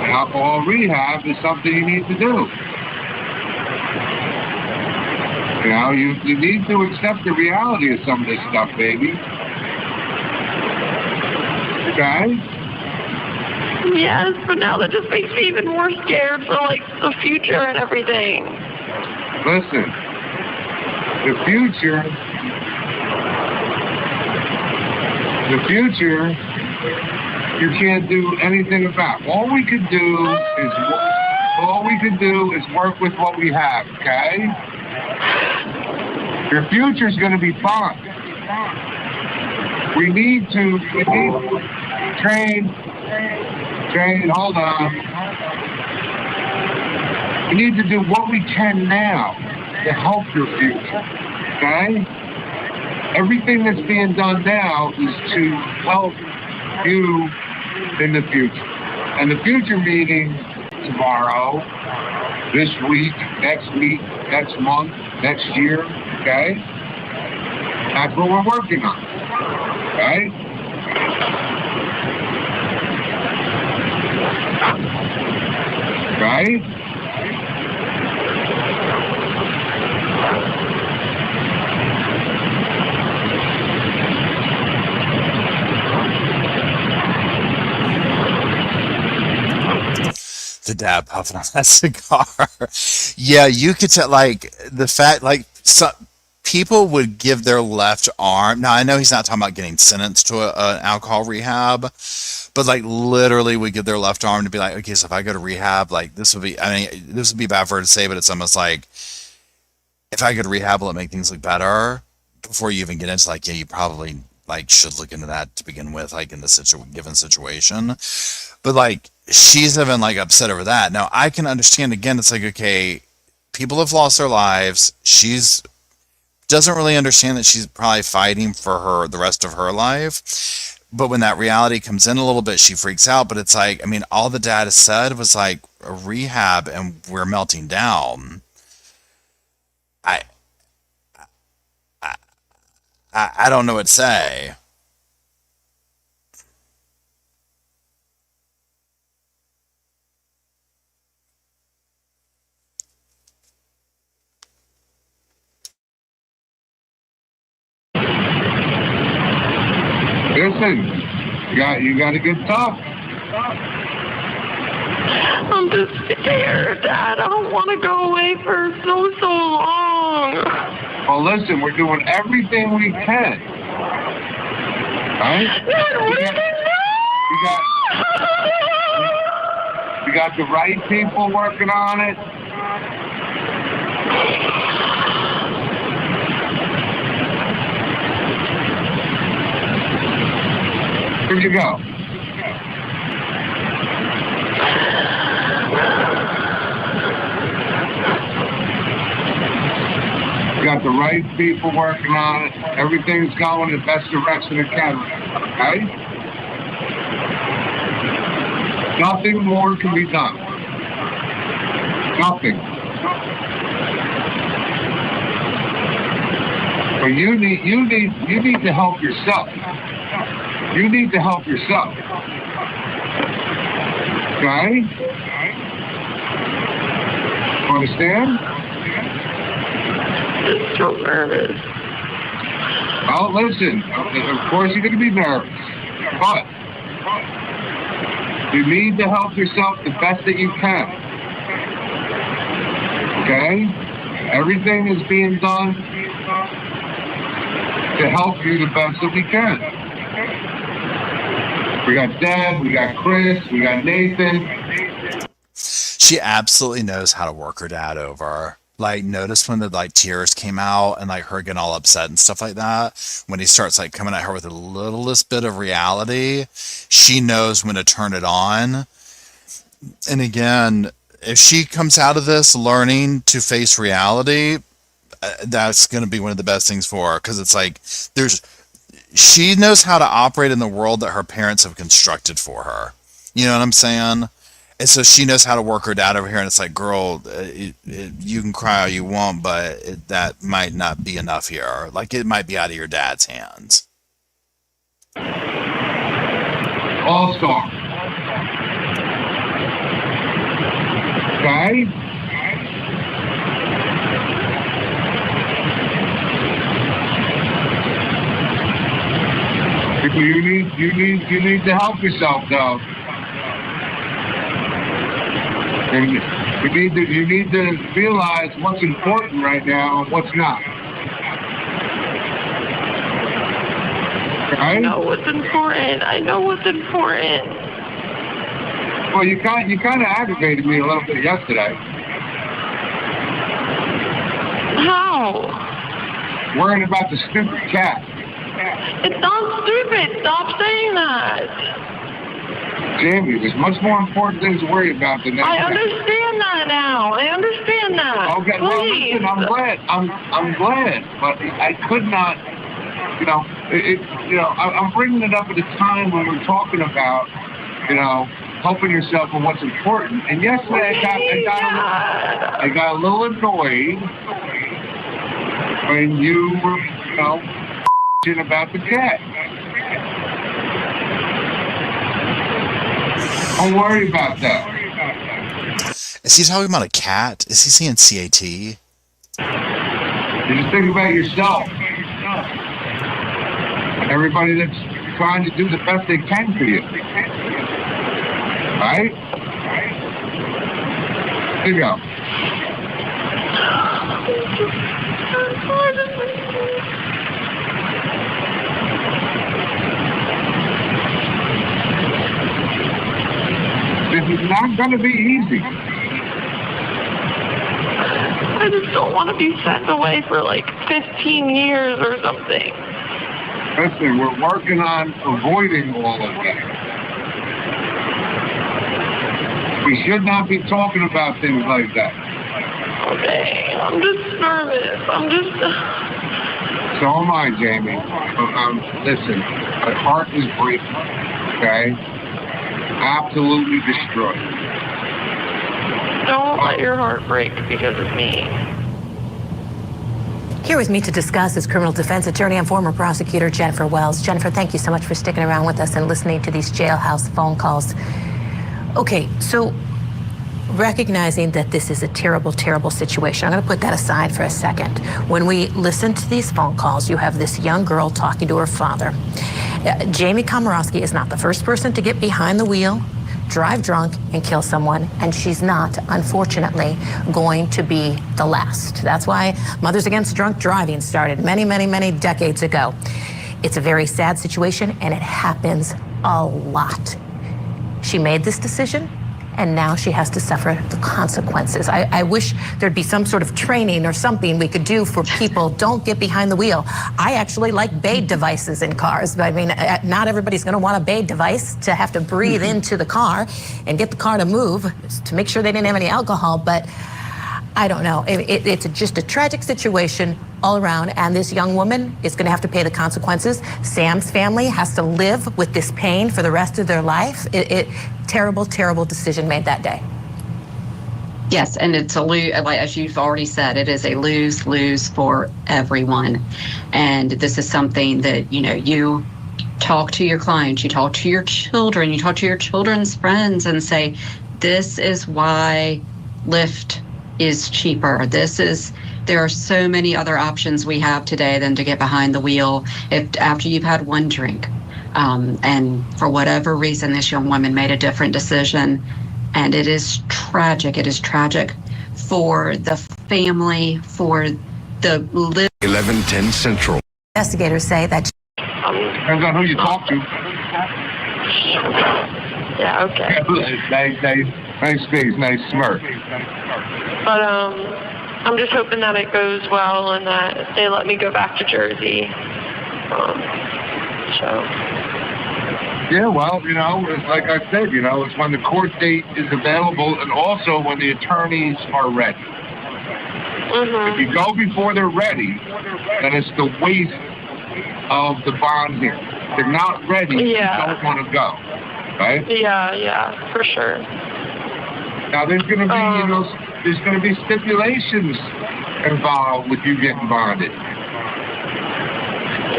alcohol rehab is something you need to do. You know, you need to accept the reality of some of this stuff, baby. Okay? Yes, but now that just makes me even more scared for, like, the future and everything. Listen, the future, you can't do anything about. All we could do is work with what we have, okay? Your future's going to be fine. We need to train, hold on. We need to do what we can now to help your future, okay? Everything that's being done now is to help you in the future. And the future meaning tomorrow, this week, next month, next year, okay? That's what we're working on, okay? Right? The dad puffing on that cigar. Yeah, you could tell, like, the fact, like, some people would give their left arm. Now, I know he's not talking about getting sentenced to an alcohol rehab, but, like, literally would give their left arm to be like, okay, so if I go to rehab, like, this would be bad for her to say, but it's almost like, if I go to rehab, will it make things look better? Before you even get into, like, yeah, you probably, like, should look into that to begin with, like, in the given situation. But, like, she's even, like, upset over that. Now, I can understand, again, it's like, okay, people have lost their lives. She's doesn't really understand that she's probably fighting for the rest of her life. But when that reality comes in a little bit, she freaks out. But it's like, I mean, all the dad has said was, like, a rehab and we're melting down. I don't know what to say. Listen, you got a good talk. I'm just scared, Dad. I don't want to go away for so long. Well, listen, we're doing everything we can. Right? Dad, we got the right people working on it. Where'd you go? We got the right people working on it. Everything's going in the best direction it can. Okay? Nothing more can be done. Nothing. But you need to help yourself. You need to help yourself. Okay? understand? Just so nervous. Well, listen, of course you're going to be nervous, but you need to help yourself the best that you can. Okay? Everything is being done to help you the best that we can. We got Deb, we got Chris, we got Nathan. She absolutely knows how to work her dad over. Like, notice when the tears came out and her getting all upset and stuff like that. When he starts coming at her with the littlest bit of reality, she knows when to turn it on. And again, if she comes out of this learning to face reality, that's going to be one of the best things for her, because it's she knows how to operate in the world that her parents have constructed for her. You know what I'm saying? And so she knows how to work her dad over here, and it's girl, you can cry all you want, but that might not be enough here. It might be out of your dad's hands. All-star. Okay? You need to help yourself, though. And you need to realize what's important right now and what's not. I know what's important. Well, you kind of aggravated me a little bit yesterday. How? Worrying about the stupid cat. It's not stupid. Stop saying that. Jamie, there's much more important things to worry about than that. I understand that now. Okay, please. Well, listen, I'm glad, but I could not. I'm bringing it up at a time when we're talking about, helping yourself with what's important. And yesterday I got a little annoyed when you were, about the cat. Don't worry about that. Is he talking about a cat? Is he saying CAT? You just think about yourself. And everybody that's trying to do the best they can for you. Right? Here you go. This is not going to be easy. I just don't want to be sent away for 15 years or something. Listen, we're working on avoiding all of that. We should not be talking about things like that. Okay, I'm just nervous. So am I, Jamie. Listen, my heart is breaking, okay? Absolutely destroyed. Don't let your heart break because of me. Here with me to discuss is criminal defense attorney and former prosecutor Jennifer Wells. Jennifer, thank you so much for sticking around with us and listening to these jailhouse phone calls. Okay, so recognizing that this is a terrible, terrible situation, I'm going to put that aside for a second. When we listen to these phone calls, you have this young girl talking to her father. Jamie Komoroski is not the first person to get behind the wheel, drive drunk, and kill someone, and she's not, unfortunately, going to be the last. That's why Mothers Against Drunk Driving started many, many, many decades ago. It's a very sad situation, and it happens a lot. She made this decision, and now she has to suffer the consequences. I wish there'd be some sort of training or something we could do for people. Don't get behind the wheel. I actually like BAID devices in cars. I mean, not everybody's going to want a BAID device to have to breathe into the car and get the car to move to make sure they didn't have any alcohol, but I don't know. It's just a tragic situation all around, and this young woman is going to have to pay the consequences. Sam's family has to live with this pain for the rest of their life. Terrible, terrible decision made that day. Yes, and it's a lose, as you've already said, it is a lose-lose for everyone. And this is something that, you talk to your clients, you talk to your children, you talk to your children's friends and say, this is why Lyft is cheaper. There are so many other options we have today than to get behind the wheel after you've had one drink. And for whatever reason, this young woman made a different decision. And it is tragic. It is tragic for the family, for the 11:10 Central. Investigators say that. Depends on who you talk to. Yeah, okay. Nice face, nice smirk. But I'm just hoping that it goes well and that they let me go back to Jersey. Yeah, well, it's like I said, it's when the court date is available and also when the attorneys are ready. Mm-hmm. If you go before they're ready, then it's the waste of the bond here. If they're not ready, you don't want to go, right? Yeah, for sure. Now, there's going to be, there's going to be stipulations involved with you getting bonded.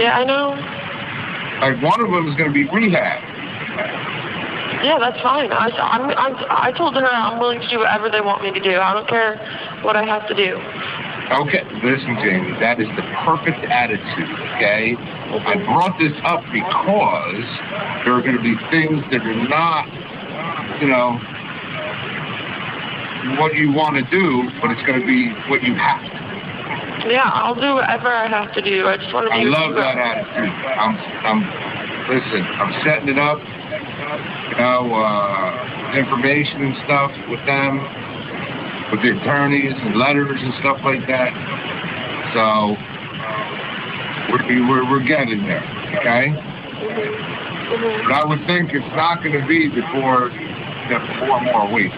Yeah, I know. Like one of them is going to be rehab. Yeah, that's fine. I told her I'm willing to do whatever they want me to do. I don't care what I have to do. Okay, listen, Jamie, that is the perfect attitude, okay? I brought this up because there are going to be things that are not, what you want to do, but it's going to be what you have to. Yeah, I'll do whatever I have to do. I just want to be. I love that attitude. Listen, I'm setting it up, information and stuff with them, with the attorneys and letters and stuff like that. So we're getting there, okay? Mm-hmm. But I would think it's not going to be before 4 more weeks.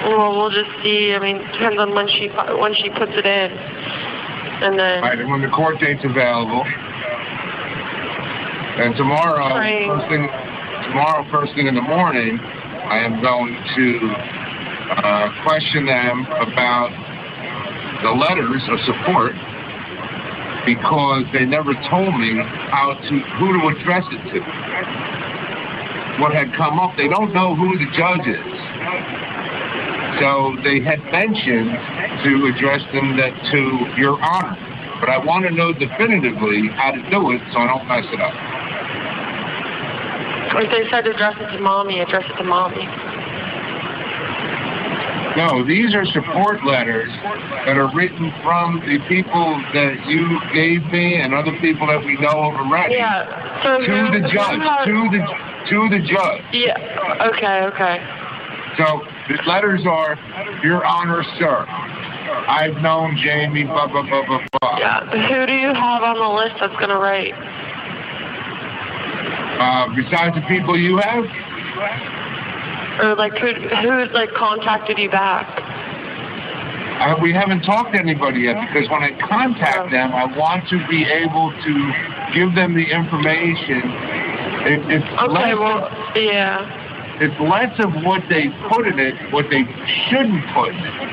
Well, we'll just see. I mean, it depends on when she puts it in, and then. Right, and when the court date's available, and tomorrow, first thing in the morning, I am going to question them about the letters of support because they never told me who to address it to. What had come up, they don't know who the judge is. So they had mentioned to address them to Your Honor. But I want to know definitively how to do it so I don't mess it up. If they said address it to mommy, address it to mommy. No, these are support letters that are written from the people that you gave me and other people that we know of already. Yeah. So to the judge. To the judge. Yeah. Okay. So the letters are, Your Honor, sir. I've known Jamie, blah, blah, blah, blah, blah. Yeah. Who do you have on the list that's going to write? Besides the people you have? Or who's contacted you back? We haven't talked to anybody yet because when I contact them, I want to be able to give them the information. It's less of what they put in it, what they shouldn't put in it.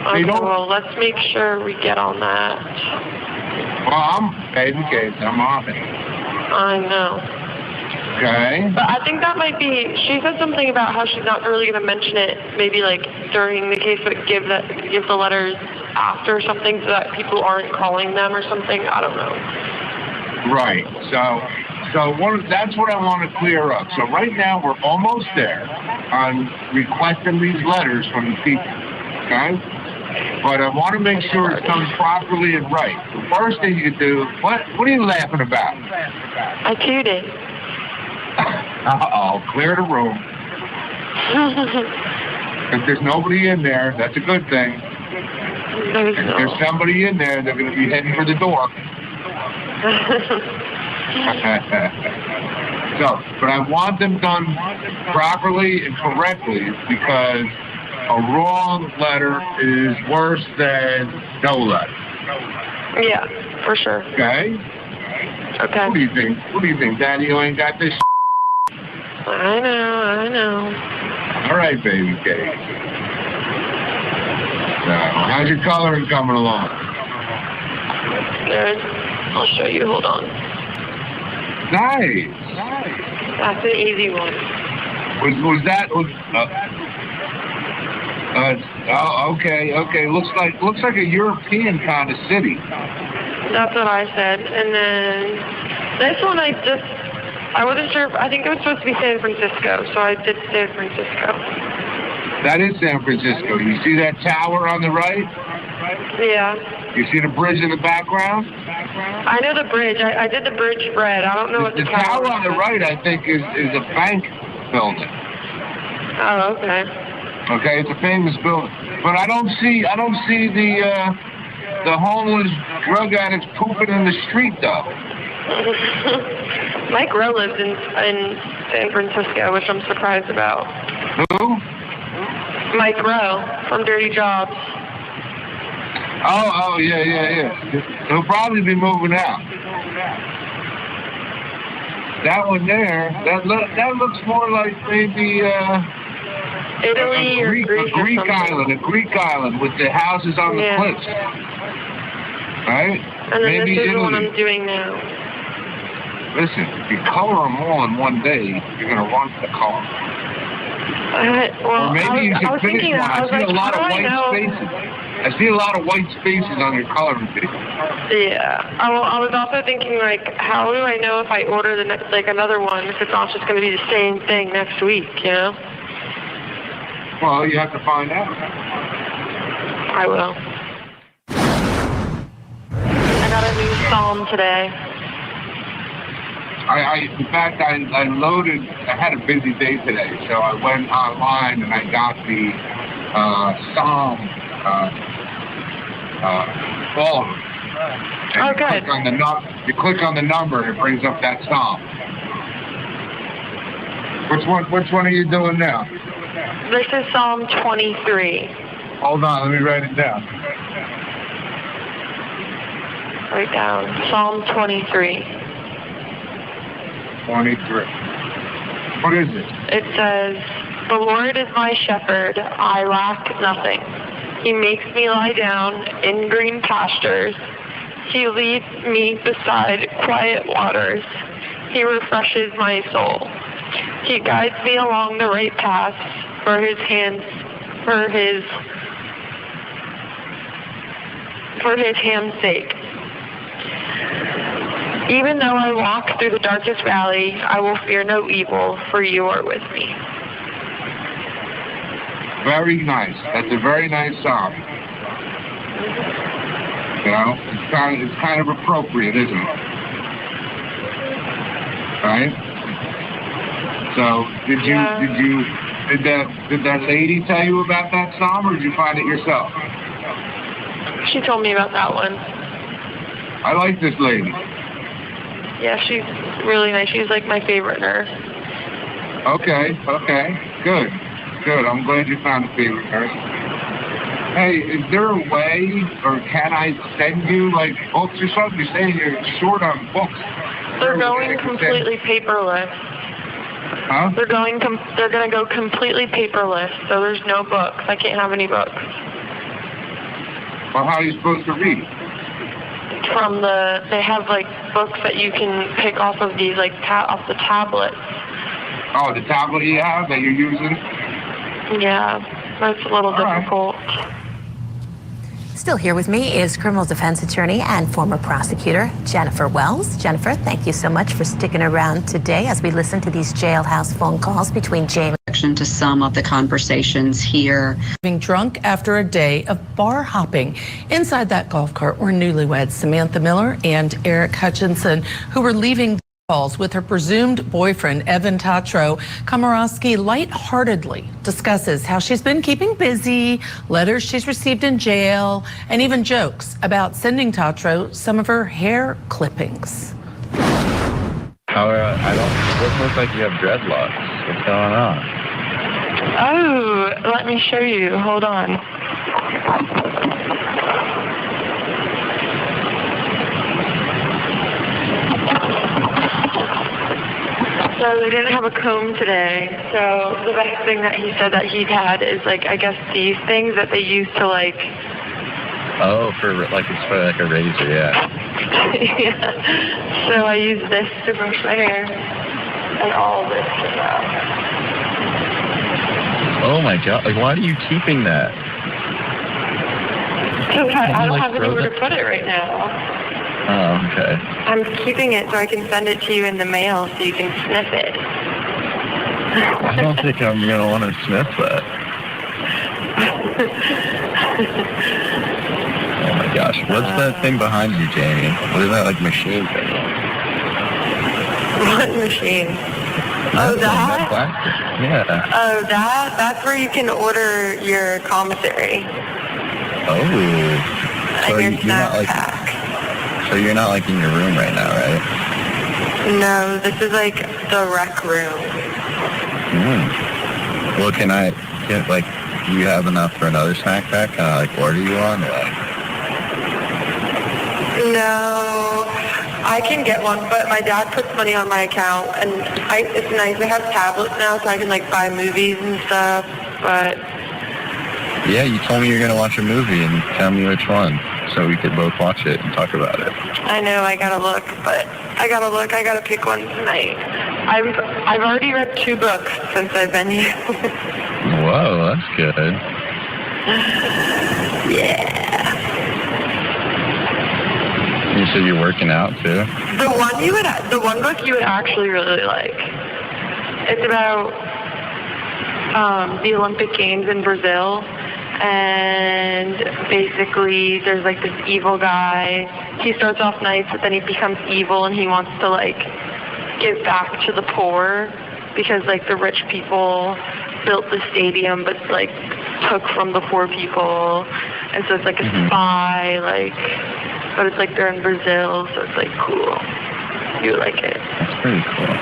Okay, well, let's make sure we get on that. Well, I'm on it. I know. Okay. But I think that might be, she said something about how she's not really going to mention it, maybe during the case, but give the letters after or something so that people aren't calling them or something. I don't know. Right. So that's what I want to clear up. So right now we're almost there on requesting these letters from the people, okay? But I want to make sure it's done properly and right. The first thing you do, what are you laughing about? I tooted. Uh-oh, clear the room. If there's nobody in there, that's a good thing. If there's somebody in there, they're going to be heading for the door. But I want them done properly and correctly because a wrong letter is worse than no letter. Yeah, for sure. Okay? Okay. What do you think, Daddy? You ain't got this I know. All right, baby cake. Now, how's your coloring coming along? Good. I'll show you. Hold on. Nice. That's an easy one. Okay. Looks like a European kind of city. That's what I said. And then this one I wasn't sure. I think it was supposed to be San Francisco, so I did San Francisco. That is San Francisco. You see that tower on the right? Yeah. You see the bridge in the background? I know the bridge. I did the bridge red. I don't know what the tower on the right, I think, is a bank building. Oh, okay. Okay, it's a famous building. But I don't see the homeless drug addicts pooping in the street, though. Mike Rowe lives in San Francisco, which I'm surprised about. Who? Mike Rowe from Dirty Jobs. Oh, yeah. He'll probably be moving out. That one there, that looks more like maybe Italy or Greece a Greek island with the houses on the cliffs. Right? And then maybe this is Italy. the one I'm doing now. Listen, if you color them all in one day, you're going to run for the color. Well, or maybe you should finish one. I see a lot of white spaces. I see a lot of white spaces on your coloring paper. Yeah. I was also thinking, like, how do I know if I order the next, like, another one, if it's not just going to be the same thing next week, you know? Well, you have to find out. I will. I got a new Psalm today. In fact, I had a busy day today, so I went online and I got the Psalm, all of them. And good. You click on the number and it brings up that Psalm. Which one are you doing now? This is Psalm 23. Hold on, let me write it down. Write down Psalm 23. 23. What is it? It says, "The Lord is my shepherd, I lack nothing. He makes me lie down in green pastures. He leads me beside quiet waters. He refreshes my soul. He guides me along the right path for his hand's sake. Even though I walk through the darkest valley, I will fear no evil, for you are with me." Very nice. That's a very nice psalm. You know, it's kind of appropriate, isn't it? Right? So, did that lady tell you about that psalm, or did you find it yourself? She told me about that one. I like this lady. Yeah, she's really nice. She's like my favorite nurse. Okay. Good. I'm glad you found a favorite nurse. Hey, is there a way, or can I send you, like, books or something? You're saying you're short on books. They're going completely paperless. Huh? They're going to go completely paperless, so there's no books. I can't have any books. Well, how are you supposed to read? They have, like, books that you can pick off of these, like, off the tablet. Oh, the tablet you have that you're using? Yeah, that's a little difficult. Still here with me is criminal defense attorney and former prosecutor Jennifer Wells. Jennifer, thank you so much for sticking around today as we listen to these jailhouse phone calls between Jamie. To some of the conversations here. Being drunk after a day of bar hopping. Inside that golf cart were newlyweds Samantha Miller and Eric Hutchinson, who were leaving calls with her presumed boyfriend, Evan Tatro. Komoroski lightheartedly discusses how she's been keeping busy, letters she's received in jail, and even jokes about sending Tatro some of her hair clippings. It doesn't look like you have dreadlocks. What's going on? Oh, let me show you. Hold on. So they didn't have a comb today. So the best thing that he said that he'd had is, like, I guess these things that they use to, like... Oh, it's for like a razor, yeah. Yeah. So I use this to brush my hair, and all this to that. Oh my my God. Like, why are you keeping that? Because I don't have anywhere to put it right now. Oh, okay. I'm keeping it so I can send it to you in the mail so you can sniff it. I don't think I'm going to want to sniff that. Oh my gosh. What's that thing behind you, Jamie? What is that, like, machine thing? What machine? Oh, that? Yeah. Oh, that's where you can order your commissary. Oh. So And your you're snack not, like, pack. so you're not, like, in your room right now, right? No, this is like the rec room. Well, can I get, like, do you have enough for another snack pack? Can I, like, order you one? No, I can get one, but my dad puts money on my account, and it's nice. I have tablets now, so I can, like, buy movies and stuff, but... Yeah, you told me you were going to watch a movie, and tell me which one, so we could both watch it and talk about it. I know, I gotta look, but I gotta pick one tonight. I've already read 2 books since I've been here. Whoa, that's good. Yeah. You said you're working out, too? The one book you would actually really like. It's about the Olympic Games in Brazil. And basically there's like this evil guy. He starts off nice, but then he becomes evil and he wants to like give back to the poor because like the rich people built the stadium but like took from the poor people. And so it's like a spy, like, but it's like they're in Brazil, so it's like cool. You like it. That's pretty cool.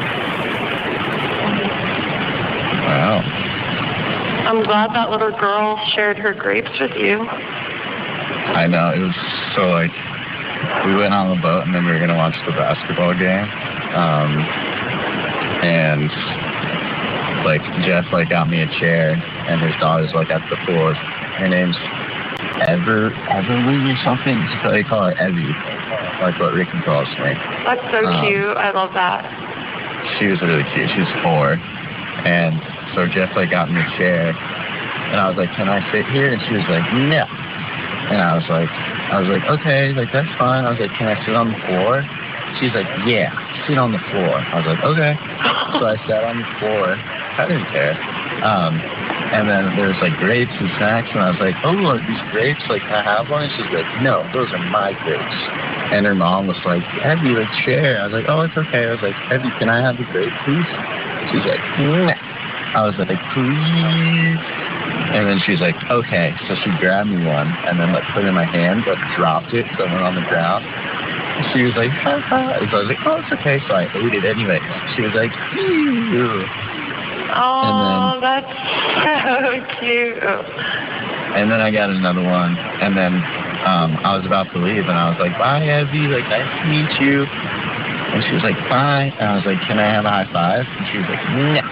Wow. I'm glad that little girl shared her grapes with you. I know, it was so, like, we went on the boat and then we were going to watch the basketball game. And, like, Jeff, like, got me a chair and his daughter's, like, at the floor. Her name's Everly or something. So they call her Evie, like what Ricky calls me. That's so cute. I love that. She was really cute. She's 4. And so Jeff, like, got me a chair, and I was like, can I sit here? And she was like, no. And I was like, okay, like, that's fine. I was like, can I sit on the floor? She's like, yeah, sit on the floor. I was like, okay. So I sat on the floor. I didn't care. And then there's, like, grapes and snacks, and I was like, oh, are these grapes? Like, can I have one? And she's like, no, those are my grapes. And her mom was like, Evie, like, share. I was like, oh, it's okay. I was like, Evie, can I have the grape, please? She's like, nah. I was like, please. And then she's like, okay. So she grabbed me one and then like put it in my hand, but dropped it, so it went on the ground. And she was like, ha ha. So I was like, oh, it's okay. So I ate it anyway. She was like, ew. Oh, that's so cute. And then I got another one. And then I was about to leave and I was like, bye, Evie. Like, nice to meet you. And she was like, bye. And I was like, can I have a high five? And she was like, no.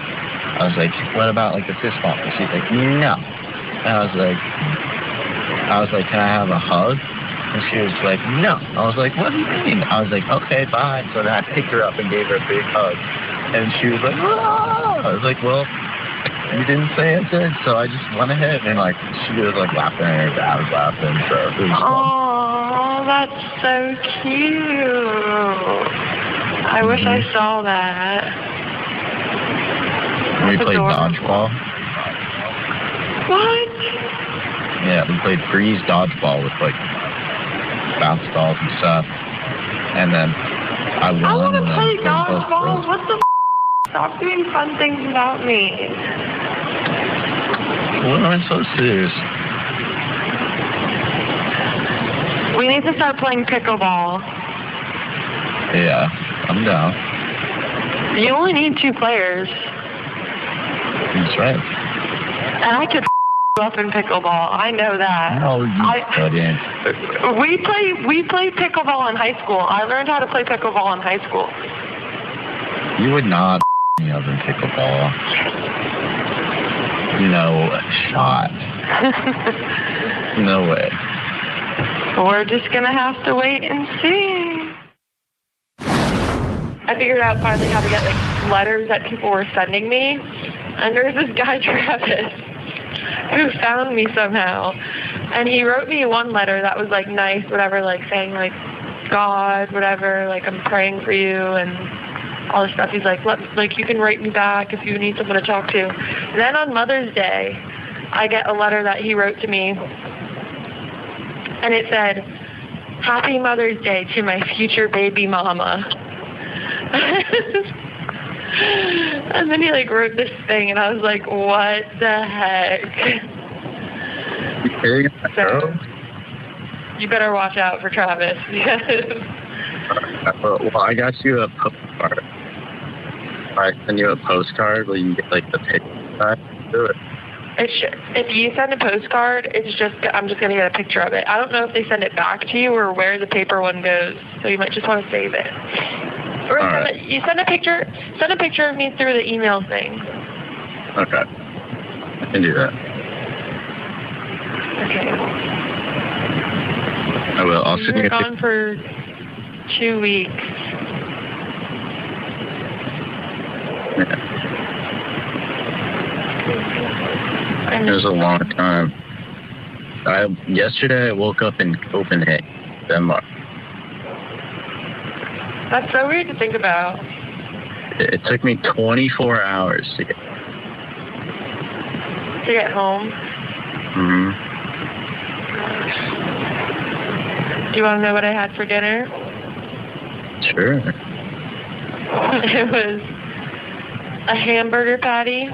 I was like, what about like a fist bump? And she's like, no. And I was like, can I have a hug? And she was like, no. I was like, what do you mean? I was like, okay, bye. So then I picked her up and gave her a big hug. And she was like, oh. I was like, well, you didn't say it good. So I just went ahead and like, she was like laughing and her dad was laughing. So it was fun. Oh, that's so cute. I wish I saw that. We played dodgeball. What? Yeah, we played freeze dodgeball with like bounce balls and stuff. And then I won. I want to play dodgeball. What the f***? Stop doing fun things without me. What am I supposed to do? We need to start playing pickleball. Yeah, I'm down. You only need 2 players. That's right. And I could up in pickleball. I know that. No, you couldn't. We play pickleball in high school. I learned how to play pickleball in high school. You would not me up in pickleball. No shot. No way. We're just gonna have to wait and see. I figured out finally how to get like letters that people were sending me. And there's this guy, Travis. who found me somehow. And he wrote me one letter that was like nice, whatever, like saying like, God, whatever, like I'm praying for you and all this stuff. He's like, you can write me back if you need someone to talk to. Then on Mother's Day, I get a letter that he wrote to me, and it said, Happy Mother's Day to my future baby mama. And then he like wrote this thing, and I was like, what the heck? So, you better watch out for Travis. Well, I got you a postcard. I send you a postcard where you can get like the picture. Do it. If you send a postcard, I'm just gonna get a picture of it. I don't know if they send it back to you or where the paper one goes, so you might just want to save it. Or you send a picture of me through the email thing. Okay, I can do that. Okay. I will. I'll send you You're gone for 2 weeks. Yeah. It was a long time. Yesterday I woke up in Copenhagen, Denmark. That's so weird to think about. It took me 24 hours to get home. Mm-hmm. Do you want to know what I had for dinner? Sure. It was a hamburger patty,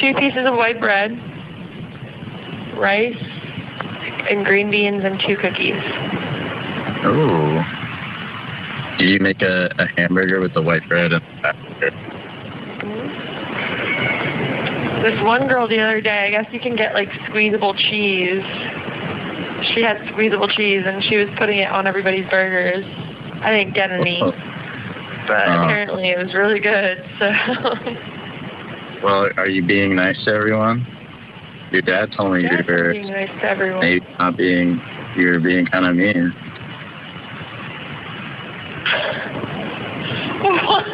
2 pieces of white bread, rice, and green beans, and 2 cookies. Oh. Did you make a hamburger with the white bread and the hamburger? This one girl the other day, I guess you can get like squeezable cheese. She had squeezable cheese and she was putting it on everybody's burgers. I didn't get any, but apparently it was really good. So. Well, are you being nice to everyone? Your dad told me you were being nice to everyone. Maybe not being. You were being kind of mean. What?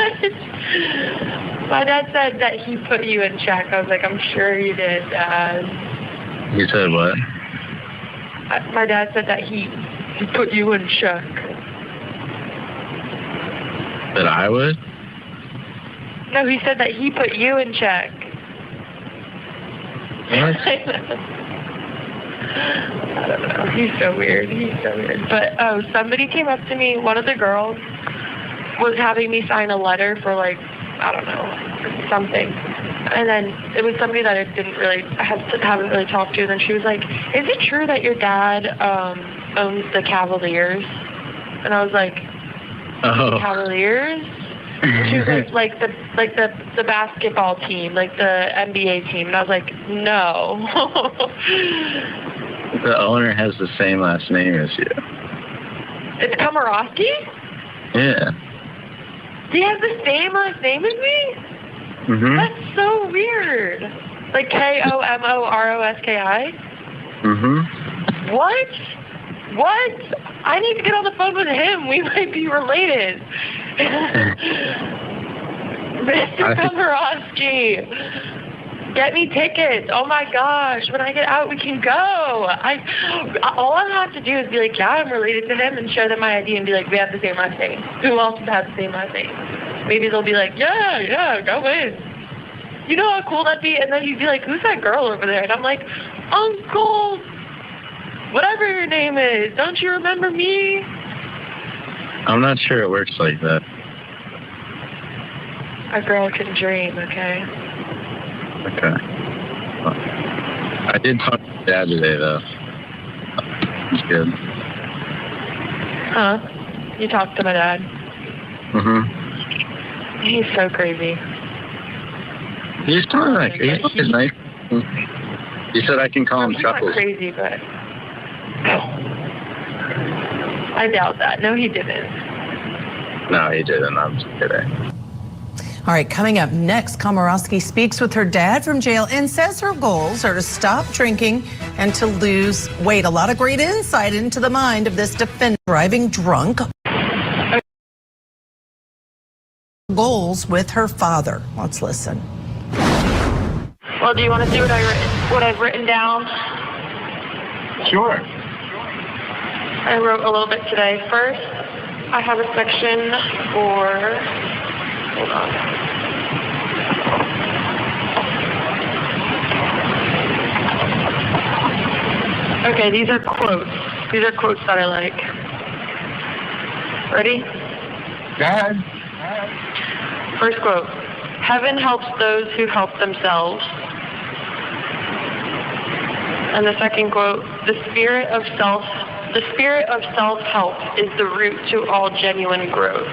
My dad said that he put you in check. I was like, I'm sure you did, Dad. You said what? My dad said that he put you in check. That I would? No, he said that he put you in check. What? I don't know. He's so weird. But, somebody came up to me. One of the girls was having me sign a letter for, like, I don't know, something. And then it was somebody that I haven't really talked to. And then she was like, is it true that your dad owns the Cavaliers? And I was like, the Cavaliers? And she was like the basketball team, like the NBA team. And I was like, no. The owner has the same last name as you. It's Komoroski? Yeah. He has the same last name as me? Mm-hmm. That's so weird. Like Komoroski? Mm-hmm. What? I need to get on the phone with him. We might be related. Mr. Komoroski, get me tickets. Oh my gosh. When I get out, we can go. All I have to do is be like, yeah, I'm related to him, and show them my ID and be like, we have the same last name. Who else would have the same last name? Maybe they'll be like, yeah, go in. You know how cool that'd be? And then you'd be like, who's that girl over there? And I'm like, Uncle, whatever your name is, don't you remember me? I'm not sure it works like that. A girl can dream, okay? Okay. Well, I did talk to Dad today, though. It's good. Huh? You talked to my dad? Mm-hmm. He's so crazy. He's kind of like, he's nice. He said I can call him Chuckles. He's not crazy, but I doubt that. No, he didn't. No, he didn't. I'm just kidding. All right, coming up next, Komoroski speaks with her dad from jail and says her goals are to stop drinking and to lose weight. A lot of great insight into the mind of this defendant driving drunk. Goals with her father. Let's listen. Well, do you want to see what I've written down? Sure. I wrote a little bit today. First, I have a section for, hold on. Okay, these are quotes. These are quotes that I like. Ready? Go ahead. First quote. Heaven helps those who help themselves. And the second quote, the spirit of self-help is the root to all genuine growth.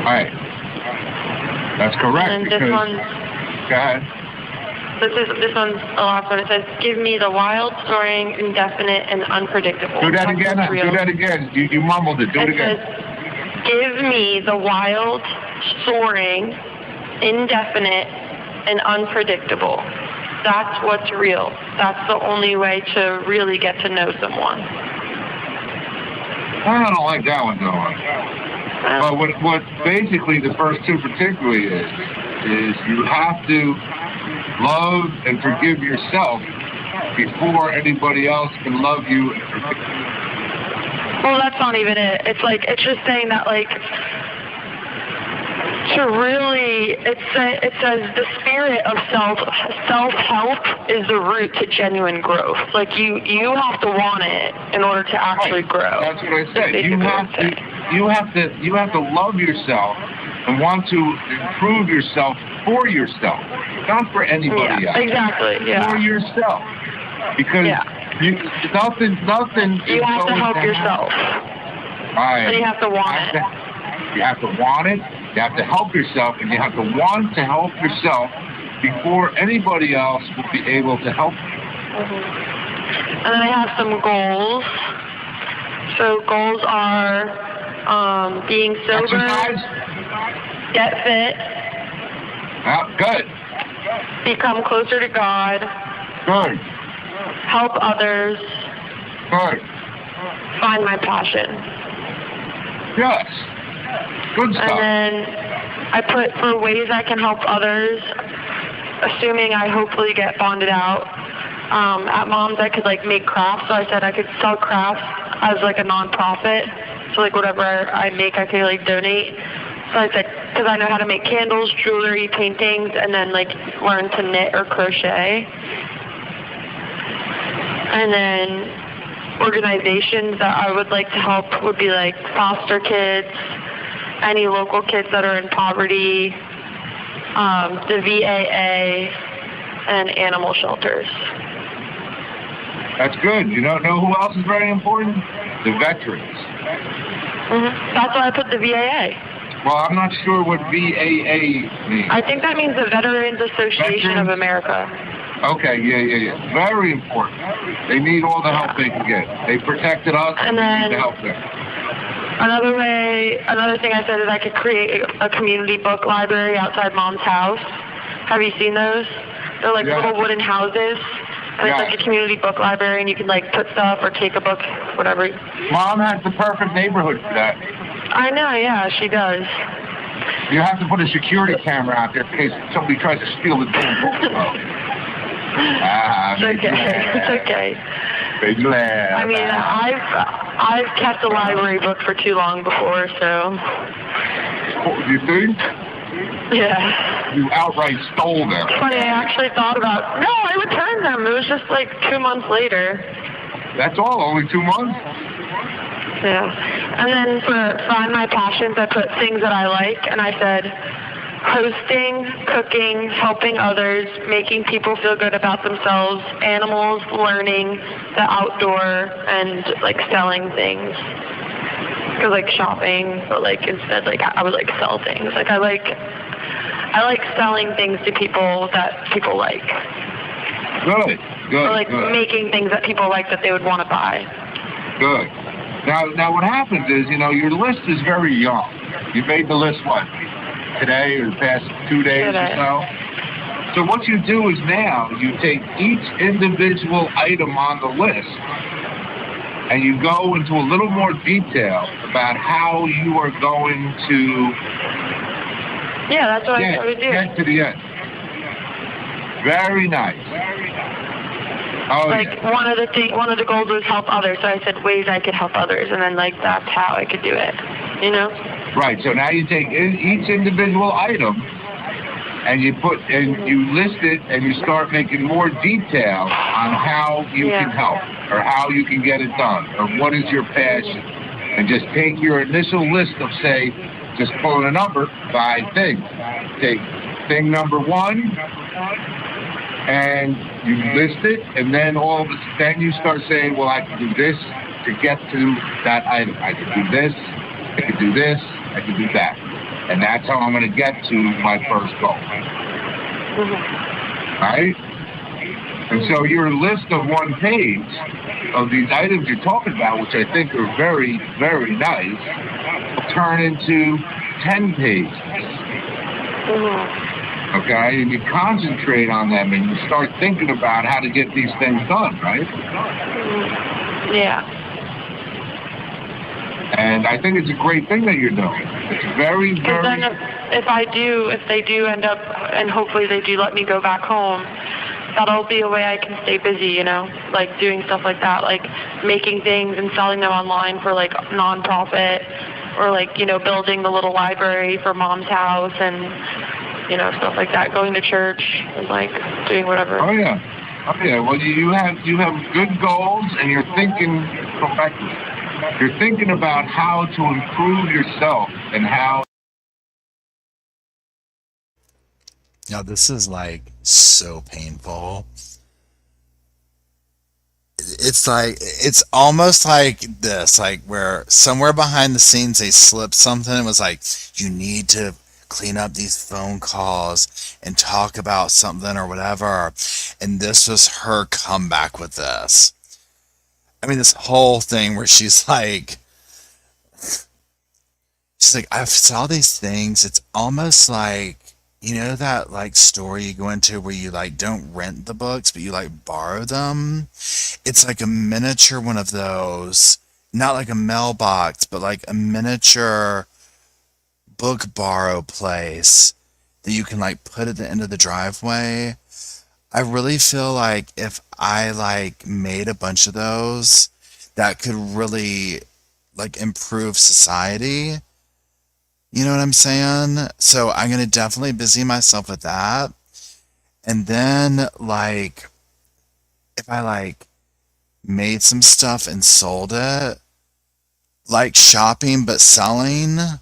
Right. That's correct. And this one, go ahead. This one's the last one. It says, give me the wild, soaring, indefinite, and unpredictable. Do that again. Do that again. You mumbled it. Do it again. Says, give me the wild, soaring, indefinite, and unpredictable. That's what's real. That's the only way to really get to know someone. I don't like that one, though. But what basically the first two particularly is you have to love and forgive yourself before anybody else can love you and forgive you. Well, that's not even it. It's just saying that, like, to really, it says the spirit of self-help is the root to genuine growth. Like, you have to want it in order to actually grow. That's what I said. You have to love yourself and want to improve yourself for yourself, not for anybody else. Exactly. Yeah. For yourself, because nothing. You have to help yourself. Right. And you have to want it. You have to want it. You have to help yourself, and you have to want to help yourself before anybody else will be able to help you. Mm-hmm. And then I have some goals. So goals are being sober, exercise, get fit, good, become closer to God, good, help others, good, find my passion. Yes. Good stuff. And then I put for ways I can help others, assuming I hopefully get bonded out. At Mom's, I could make crafts. So I said I could sell crafts as a nonprofit. So whatever I make, I could donate. So I said, because I know how to make candles, jewelry, paintings, and then learn to knit or crochet. And then organizations that I would like to help would be foster kids, any local kids that are in poverty, the VAA, and animal shelters. That's good. You know who else is very important? The veterans. Mm-hmm. That's why I put the VAA. Well, I'm not sure what VAA means. I think that means the Veterans Association of America. Okay, yeah. Very important. They need all the help they can get. They protected us, and we need to help them. Another thing I said is I could create a community book library outside Mom's house. Have you seen those? They're little wooden houses, and it's a community book library, and you can put stuff or take a book, whatever. Mom has the perfect neighborhood for that. I know, yeah, she does. You have to put a security camera out there in case somebody tries to steal the damn book. It's okay. Big laugh. I mean, I've kept a library book for too long before, so. You think? Yeah. You outright stole them. It's funny, I actually thought about, no, I returned them. It was just 2 months later. That's all, only 2 months? Yeah. And then for Find My Passions, I put things that I like, and I said hosting, cooking, helping others, making people feel good about themselves, animals, learning, the outdoor, and selling things. Because shopping, but instead I would sell things. I like selling things to people that people like. Good. Or good. making things that people like that they would want to buy. Good. Now what happens is, your list is very young. You made the list, today or the past 2 days or so? So what you do is now you take each individual item on the list and you go into a little more detail about how you are going to that's what I would do. Get to the end. Very nice. Oh, like yeah. one of the goals was help others. So I said ways I could help others, and then like that's how I could do it. You know? Right. So now you take each individual item and you list it, and you start making more detail on how you can help, or how you can get it done, or what is your passion, and just take your initial list of, say, just pulling a number, 5 things. Take thing number 1, and you list it, and then then you start saying, well, I can do this to get to that item. I can do this, I can do this, I can do that. And that's how I'm going to get to my first goal. Right? And so your list of 1 page of these items you're talking about, which I think are very, very nice, will turn into 10 pages. Okay? And you concentrate on them, and you start thinking about how to get these things done, right? Yeah. And I think it's a great thing that you're doing. It's very, very... Then if they do end up, and hopefully they do let me go back home, that'll be a way I can stay busy, you know, like doing stuff like that, like making things and selling them online for like nonprofit, or like, you know, building the little library for Mom's house, and, you know, stuff like that, going to church and like doing whatever. Oh yeah. Well, you have good goals, and you're thinking correctly. You're thinking about how to improve yourself and how... Now, this is like so painful. It's almost like this, like where somewhere behind the scenes they slipped something and was like, you need to clean up these phone calls and talk about something or whatever. And this was her comeback with this. I mean, this whole thing where she's like, I saw these things. It's almost like, you know, that like store you go into where you like don't rent the books, but you like borrow them. It's like a miniature one of those, not like a mailbox, but like a miniature book borrow place that you can like put at the end of the driveway. I really feel like if I like made a bunch of those, that could really like improve society. You know what I'm saying? So I'm going to definitely busy myself with that. And then like, if I like made some stuff and sold it, like shopping but selling, and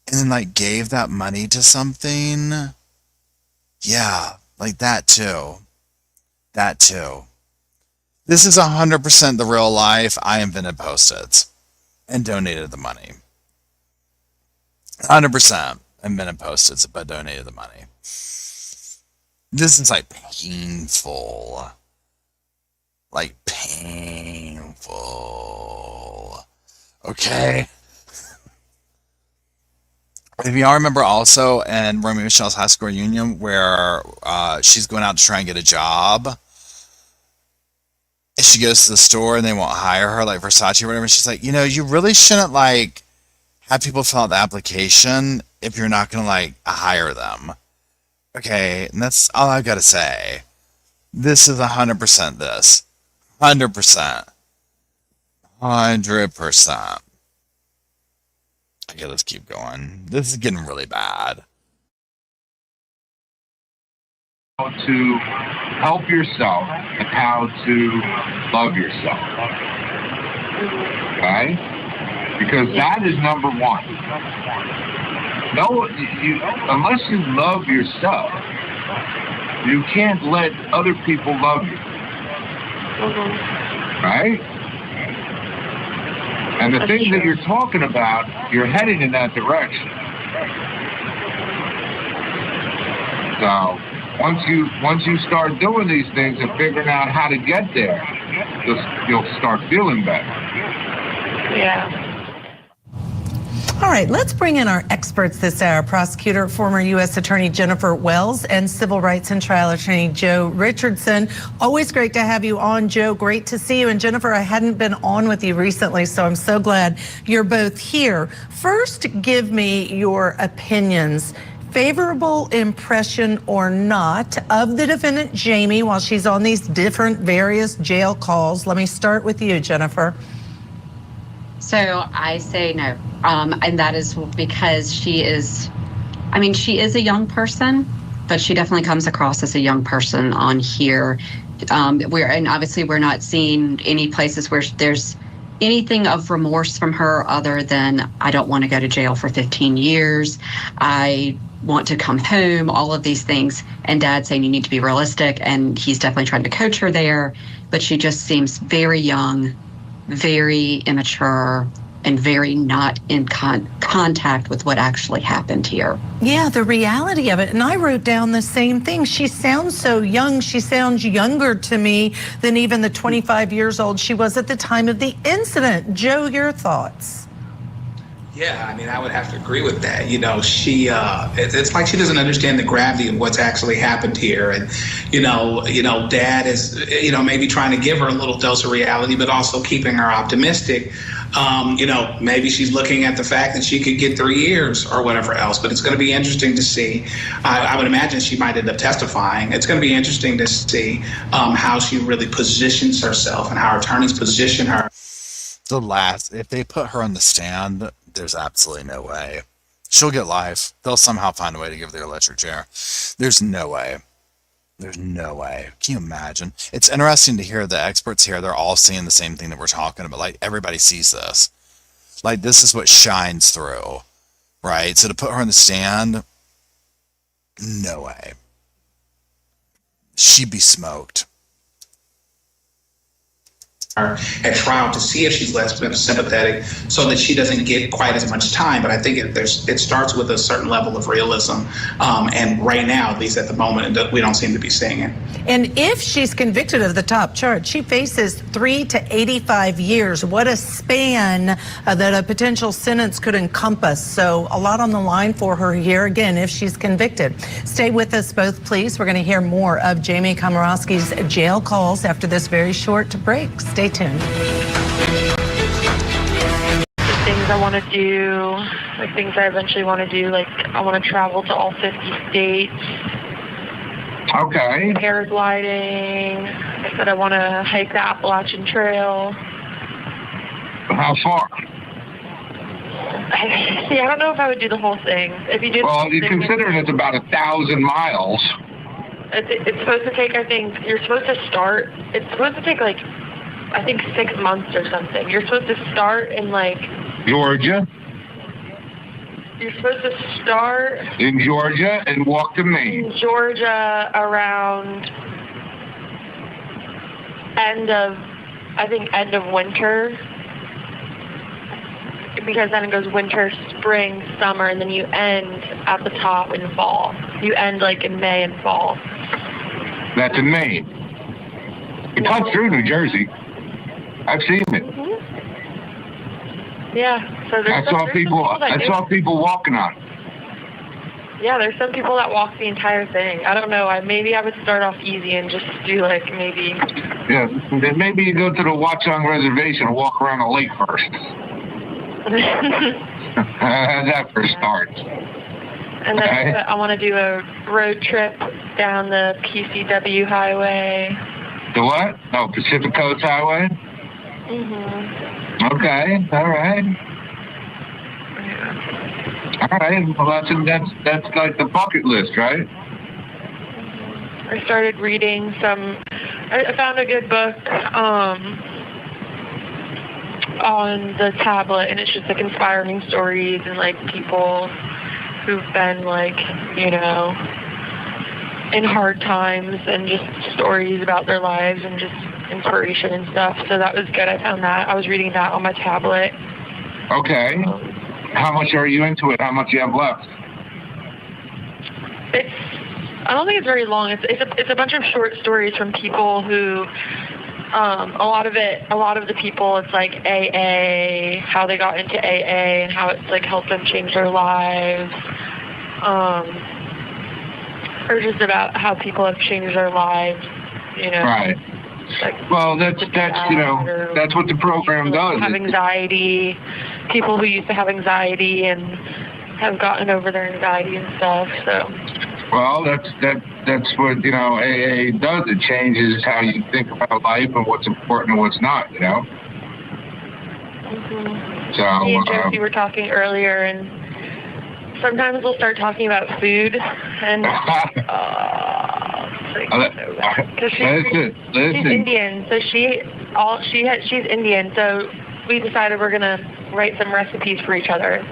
then like gave that money to something. Yeah. Like that too. That too. This is 100% the real life. I invented Post-its and donated the money. 100% invented Post-its but donated the money. This is like painful. Like painful. Okay. If y'all remember also in Romeo Michelle's high school reunion where she's going out to try and get a job, and she goes to the store and they won't hire her, like Versace or whatever, she's like, you know, you really shouldn't like have people fill out the application if you're not going to like hire them. Okay, and that's all I got to say. This is 100% this. 100%. 100%. Okay, let's keep going. This is getting really bad. How to help yourself and how to love yourself. Okay? Because that is number 1. No, unless you love yourself, you can't let other people love you. Right? And the things that you're talking about, you're heading in that direction. So once you start doing these things and figuring out how to get there, you'll start feeling better. Yeah. All right, let's bring in our experts this hour. Prosecutor, former U.S. Attorney Jennifer Wells, and civil rights and trial attorney Joe Richardson. Always great to have you on, Joe. Great to see you. And Jennifer, I hadn't been on with you recently, so I'm so glad you're both here. First, give me your opinions. favorable impression or not of the defendant, Jamie, while she's on these different various jail calls? Let me start with you, Jennifer. So I say no. And that is because she is a young person, but she definitely comes across as a young person on here. And obviously we're not seeing any places where there's anything of remorse from her other than, I don't want to go to jail for 15 years. I want to come home, all of these things. And Dad saying you need to be realistic. And he's definitely trying to coach her there. But she just seems very young, very immature, and very not in contact with what actually happened here. Yeah, the reality of it. And I wrote down the same thing. She sounds so young. She sounds younger to me than even the 25 years old she was at the time of the incident. Joe, your thoughts? Yeah, I mean, I would have to agree with that. You know, she, it's like she doesn't understand the gravity of what's actually happened here. And, Dad is, maybe trying to give her a little dose of reality, but also keeping her optimistic. Maybe she's looking at the fact that she could get 3 years or whatever else, but it's going to be interesting to see. I would imagine she might end up testifying. It's going to be interesting to see how she really positions herself and how her attorneys position her. If they put her on the stand, there's absolutely no way. She'll get life. They'll somehow find a way to give her the electric chair. There's no way. There's no way. Can you imagine? It's interesting to hear the experts here. They're all seeing the same thing that we're talking about. Like, everybody sees this. Like, this is what shines through, right? So to put her on the stand, no way. She'd be smoked. At trial to see if she's less sympathetic so that she doesn't get quite as much time. But I think it starts with a certain level of realism. And right now, at least at the moment, we don't seem to be seeing it. And if she's convicted of the top charge, she faces 3 to 85 years. What a span that a potential sentence could encompass. So a lot on the line for her here, again, if she's convicted. Stay with us both, please. We're going to hear more of Jamie Komoroski's jail calls after this very short break. Stay tuned. The things I want to do, like things I eventually want to do, like I want to travel to all 50 states. Okay. Paragliding. I said I want to hike the Appalachian Trail. How far? I don't know if I would do the whole thing. If you did, well, you consider it's about 1,000 miles. It's supposed to take, I think, you're supposed to start, it's supposed to take, like, I think 6 months or something. You're supposed to start in, like... Georgia? You're supposed to start... In Georgia and walk to Maine. In Georgia around end of winter. Because then it goes winter, spring, summer, and then you end at the top in fall. You end, like, in May and fall. That's in Maine. It cuts through New Jersey. I've seen it. Mm-hmm. Yeah. So I saw people walking on it. Yeah, there's some people that walk the entire thing. I don't know. Maybe I would start off easy and just do like maybe. Yeah, then maybe you go to the Watchung Reservation and walk around the lake first. That for start. And then I want to do a road trip down the PCW highway. The what? Oh, Pacific Coast Highway? Mm-hmm. Okay, all right. Yeah. All right, well, that's like the bucket list, right? I started reading I found a good book on the tablet, and it's just like inspiring stories and like people who've been like, in hard times and just stories about their lives and just inspiration and stuff. So that was good. I found that. I was reading that on my tablet. Okay. How much are you into it? How much you have left? I don't think it's very long. It's a bunch of short stories from people who, a lot of the people, it's like AA, how they got into AA and how it's like helped them change their lives. Or just about how people have changed their lives, Right. Like, well, that's what the program does. Have anxiety, people who used to have anxiety and have gotten over their anxiety and stuff. So. Well, that's what AA does. It changes how you think about life and what's important and what's not. So me and Josie were talking earlier, and sometimes we'll start talking about food, and because she's Indian, so she's Indian, so we decided we're gonna write some recipes for each other.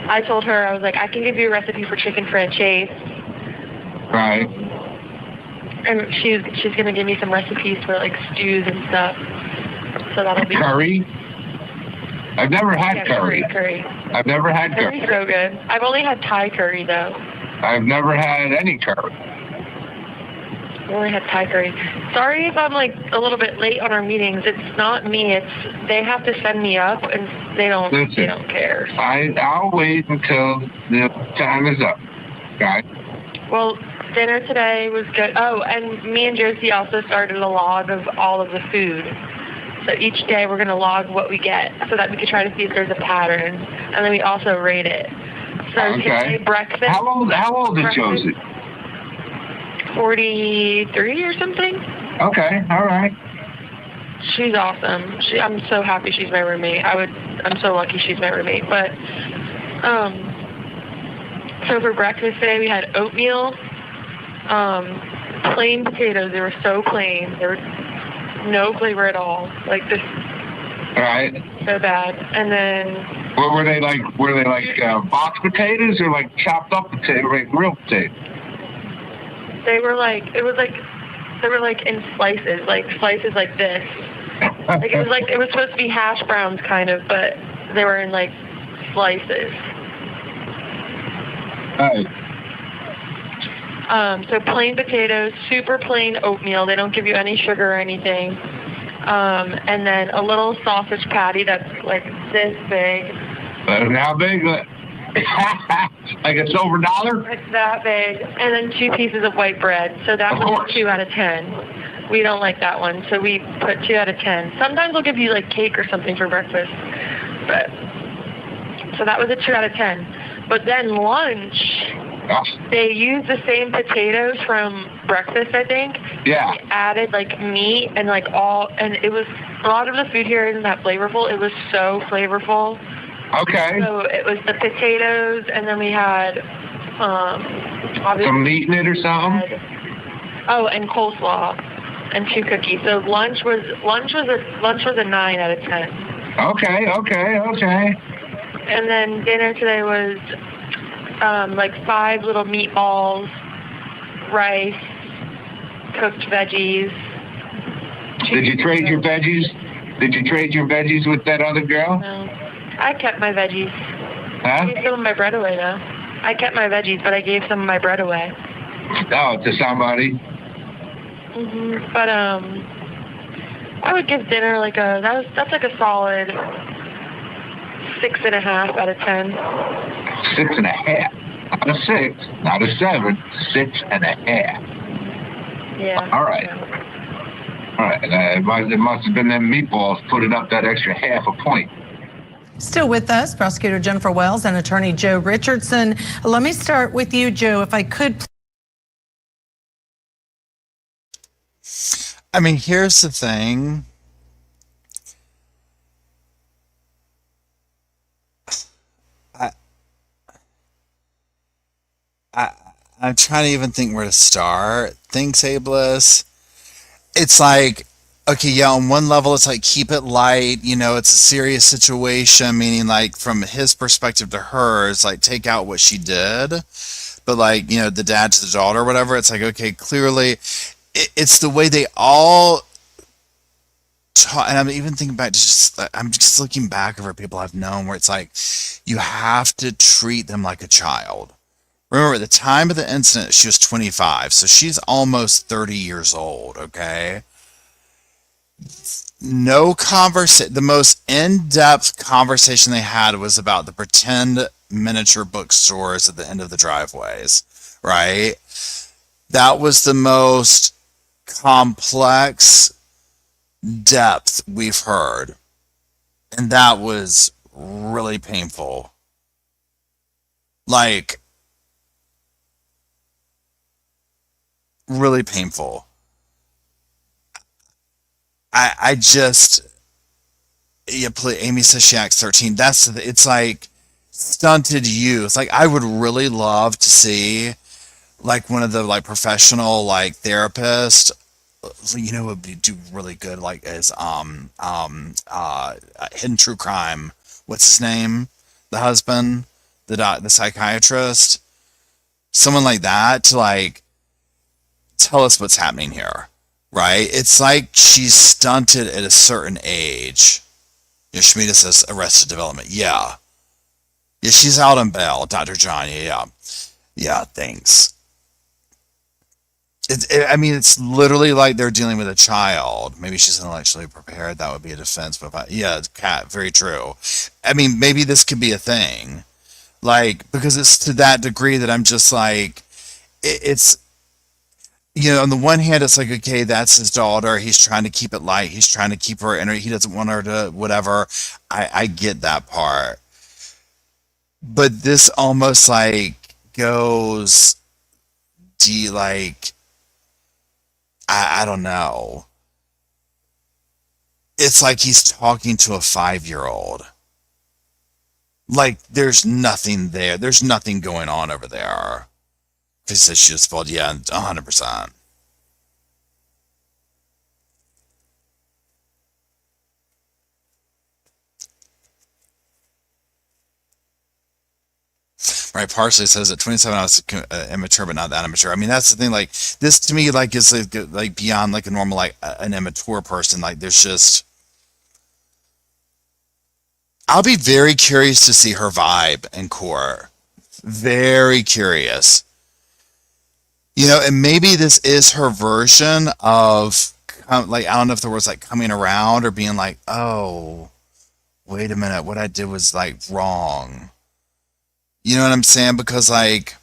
I told her, I was like, I can give you a recipe for chicken franchise. Right. And she's gonna give me some recipes for like stews and stuff. So that'll be curry. I've never had curry. Curry. I've never had curry. Curry's so good. I've only had Thai curry though. I've never had any curry. I've only had Thai curry. Sorry if I'm like a little bit late on our meetings. It's not me. It's they have to send me up, and they don't care. I'll wait until the time is up. Okay. Well, dinner today was good. Oh, and me and Josie also started a log of all of the food. So each day we're going to log what we get so that we can try to see if there's a pattern. And then we also rate it. So today, breakfast. How old is Josie? 43 or something. Okay, all right. She's awesome. I'm so happy she's my roommate. I'm so lucky she's my roommate. But, so for breakfast today we had oatmeal, plain potatoes. They were so plain. There was no flavor at all. Like this. All right. So bad. And then. What were they like? Were they like box potatoes or like chopped up potatoes, like real potatoes? They were like they were like in slices like this. Like it was supposed to be hash browns kind of, but they were in like slices. Right. So plain potatoes, super plain oatmeal. They don't give you any sugar or anything. And then a little sausage patty that's like this big. How big? Like a silver dollar? It's that big. And then 2 pieces of white bread. So that was 2 out of 10. We don't like that one, so we put 2 out of 10. Sometimes they'll give you like cake or something for breakfast. But so that was a 2 out of 10. But then lunch, they used the same potatoes from breakfast, I think. Yeah. They added like meat and like and it was, a lot of the food here isn't that flavorful. It was so flavorful. Okay. So it was the potatoes, and then we had obviously some meat in it or something. And coleslaw and 2 cookies. So lunch was a 9 out of 10. Okay. And then dinner today was like 5 little meatballs, rice, cooked veggies. Did you trade your veggies? Did you trade your veggies with that other girl? No. I kept my veggies. Huh? I gave some of my bread away, though. I kept my veggies, but I gave some of my bread away. Oh, to somebody? But, I would give dinner like that's like a solid 6.5 out of 10. 6.5? Not a 6, not a 7, 6.5. Yeah. All right. Yeah. All right. It must have been them meatballs put it up that extra half a point. Still with us, Prosecutor Jennifer Wells and Attorney Joe Richardson. Let me start with you, Joe, if I could. I mean, here's the thing. I'm trying to even think where to start. Thanks, Ablis. It's like, okay, yeah, on one level, it's like, keep it light. It's a serious situation, meaning like from his perspective to her, it's like, take out what she did. But like, the dad to the daughter or whatever, it's like, okay, clearly it's the way they all talk. And I'm even thinking back to I'm just looking back over people I've known where it's like, you have to treat them like a child. Remember, at the time of the incident, she was 25, so she's almost 30 years old, okay? The most in-depth conversation they had was about the pretend miniature bookstores at the end of the driveways, right? That was the most complex depth we've heard, and that was really painful. Like, really painful. I just, yeah, Amy says she acts 13. It's like stunted youth. Like, I would really love to see like one of the like professional like therapists, would do really good like as hidden true crime. What's his name? The husband, the psychiatrist, someone like that to like tell us what's happening here, right? It's like she's stunted at a certain age. Yoshimita says Arrested Development. Yeah. Yeah, she's out on bail, Dr. John. Yeah. Yeah, thanks. I mean, it's literally like they're dealing with a child. Maybe she's intellectually prepared. That would be a defense. But yeah, Kat, very true. I mean, maybe this could be a thing. Like, because it's to that degree that I'm just like, it's, on the one hand, it's like, okay, that's his daughter. He's trying to keep it light. He's trying to keep her in. He doesn't want her to whatever. I get that part. But this almost like goes like, I don't know. It's like he's talking to a 5-year-old. Like, there's nothing there. There's nothing going on over there. He says she was fault. Yeah, 100%. Right, Parsley says at 27 I was immature, but not that immature. I mean, that's the thing. Like, this to me, like, is like beyond like a normal, like an immature person. Like, there's just. I'll be very curious to see her vibe in court. Very curious. And maybe this is her version of, like, I don't know if the word's like coming around or being like, oh, wait a minute, what I did was like wrong. You know what I'm saying? Because like,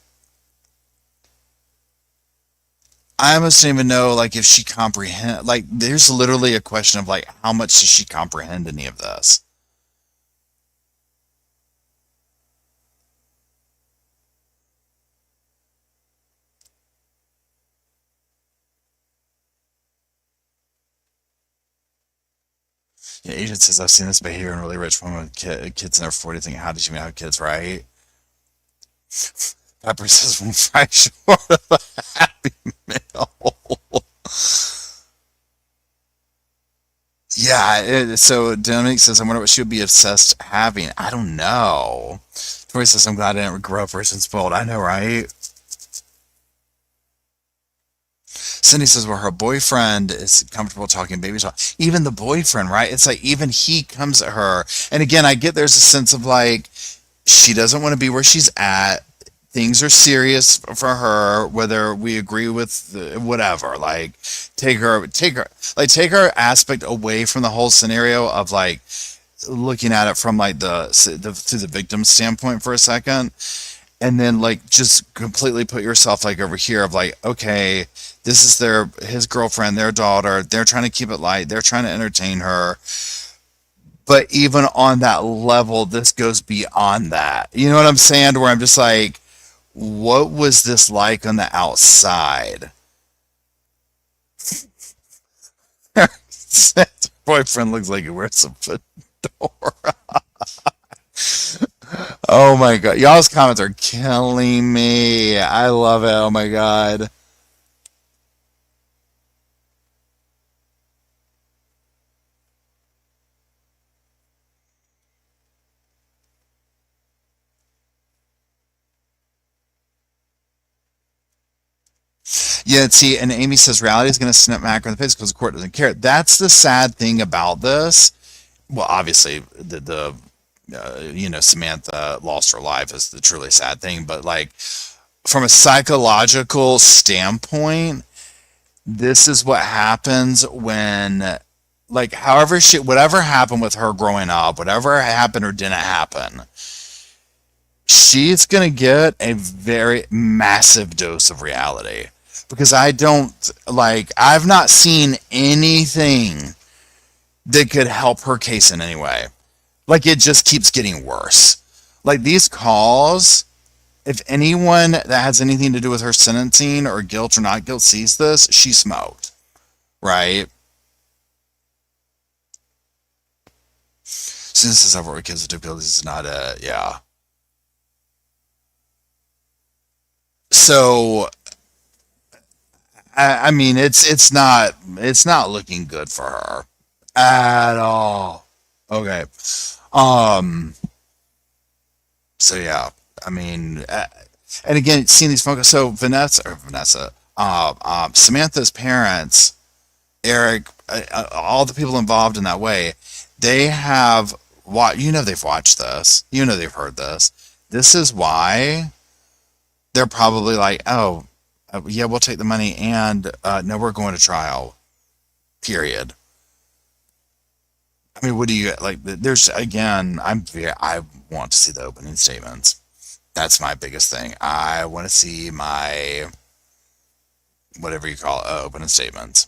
I almost don't even know like if she comprehend. Like, there's literally a question of like, how much does she comprehend any of this? Yeah, agent says I've seen this behavior in really rich women with kids in their 40s. Thinking, how did you even have kids, right? Pepper says, "One fry short of a Happy Meal." Yeah. So Dominic says, "I wonder what she would be obsessed having." I don't know. Tori says, "I'm glad I didn't grow up rich and spoiled." I know, right? Cindy says, well, her boyfriend is comfortable talking baby talk. Even the boyfriend, right? It's like even he comes at her. And again, I get there's a sense of like, she doesn't want to be where she's at. Things are serious for her, whether we agree with whatever. Like, take her aspect away from the whole scenario of like looking at it from like to the victim standpoint for a second. And then like just completely put yourself like over here of like, okay, this is his girlfriend, their daughter. They're trying to keep it light. They're trying to entertain her. But even on that level, this goes beyond that. You know what I'm saying? Where I'm just like, what was this like on the outside? Boyfriend looks like he wears a fedora. Oh my god. Y'all's comments are killing me. I love it. Oh my god. Yeah, see, and Amy says reality is going to snap Mac in the face because the court doesn't care. That's the sad thing about this. Well, obviously, Samantha lost her life is the truly sad thing. But like, from a psychological standpoint, this is what happens when, like, whatever happened with her growing up, whatever happened or didn't happen, she's going to get a very massive dose of reality. Because I've not seen anything that could help her case in any way. Like, it just keeps getting worse. Like, these calls, If anyone that has anything to do with her sentencing or guilt or not guilt sees this, she smoked, right? Since this is over with kids with difficulties, is not a, yeah. So, I mean, it's not looking good for her at all. Okay. Um. So yeah, I mean, and again, seeing these photos. So Samantha's parents, Eric, all the people involved in that way, they have what they've watched this. They've heard this. This is why they're probably like, oh, yeah, we'll take the money, and no, we're going to trial. Period. I mean, what do you like? There's again, I want to see the opening statements. That's my biggest thing. I want to see my whatever you call it, opening statements.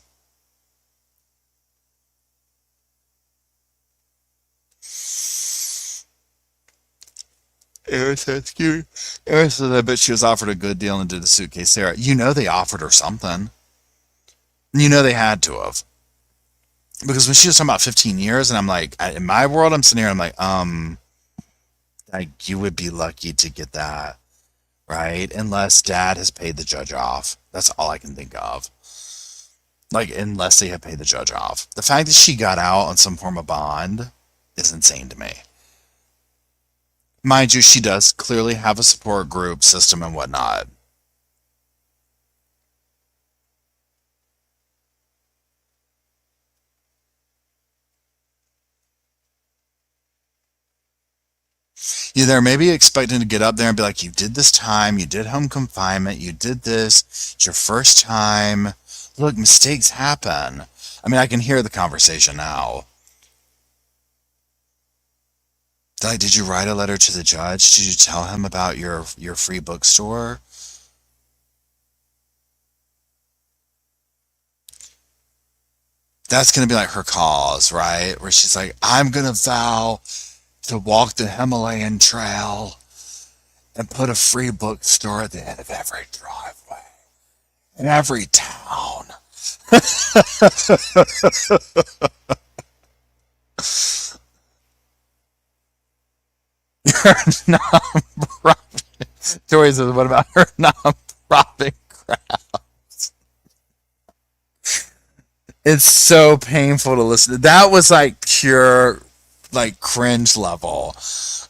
Erin said, I bet she was offered a good deal and did the suitcase Sarah. They offered her something. They had to have. Because when she was talking about 15 years, and I'm like, in my world, I'm sitting here, I'm like, you would be lucky to get that, right? Unless dad has paid the judge off. That's all I can think of. Like, unless they have paid the judge off. The fact that she got out on some form of bond is insane to me. Mind you, she does clearly have a support group system and whatnot. They're maybe expecting to get up there and be like, you did this time, you did home confinement, you did this, it's your first time. Look, mistakes happen. I mean, I can hear the conversation now. Like, did you write a letter to the judge? Did you tell him about your free bookstore? That's going to be like her cause, right? Where she's like, I'm going to vow to walk the Himalayan trail and put a free bookstore at the end of every driveway in every town. Her non-profit. Tori says, what about her non-profit crowds? It's so painful to listen to. That was like pure, like, cringe level.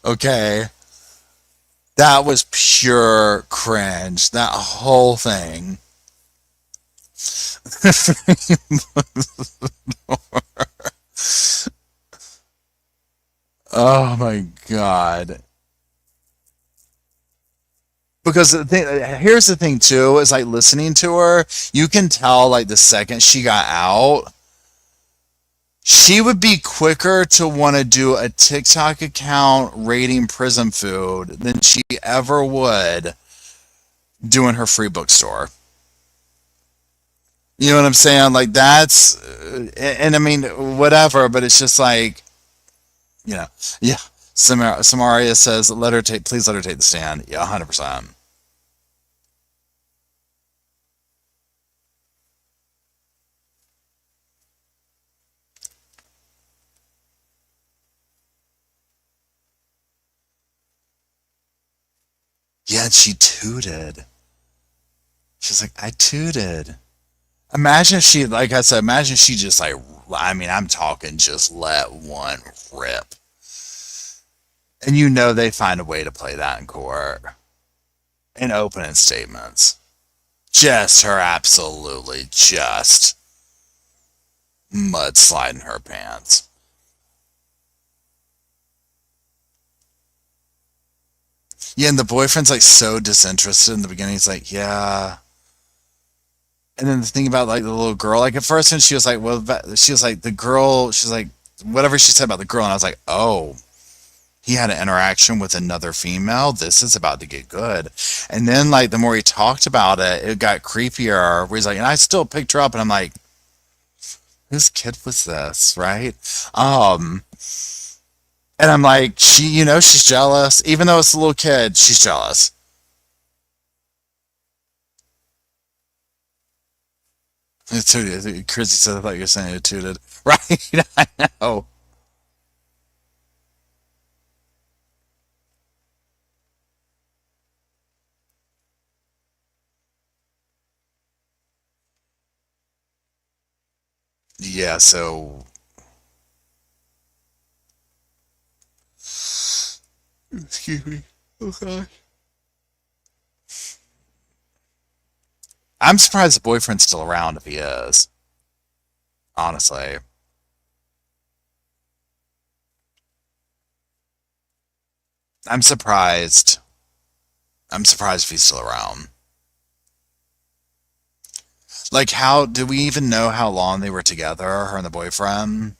Okay? That was pure cringe. That whole thing. Oh my God. Because here's the thing too, is like listening to her, you can tell like the second she got out, she would be quicker to want to do a TikTok account rating prison food than she ever would doing her free bookstore. You know what I'm saying? Like that's, and I mean, whatever, but it's just like, yeah. Samaria says, please let her take the stand. Yeah, 100%. Yeah, and she tooted. She's like, I tooted. Imagine if she, like I said, imagine she just like, I mean, I'm talking just let one rip. And they find a way to play that in court. In opening statements. Just her absolutely just mudsliding her pants. Yeah, and the boyfriend's like so disinterested in the beginning. He's like, yeah. And then the thing about like the little girl, like at first when she was like, well, she was like, the girl, she's like, whatever she said about the girl. And I was like, oh, he had an interaction with another female. This is about to get good. And then like the more he talked about it, it got creepier where he's like, and I still picked her up and I'm like, whose kid was this? Right. And I'm like, she's jealous, even though it's a little kid, she's jealous. It tooted. Chrissy said, I thought you were saying it tooted. Right? I know. Yeah, so. Excuse me. Okay. I'm surprised the boyfriend's still around if he is. Honestly. I'm surprised. I'm surprised if he's still around. Like, how do we even know how long they were together, her and the boyfriend?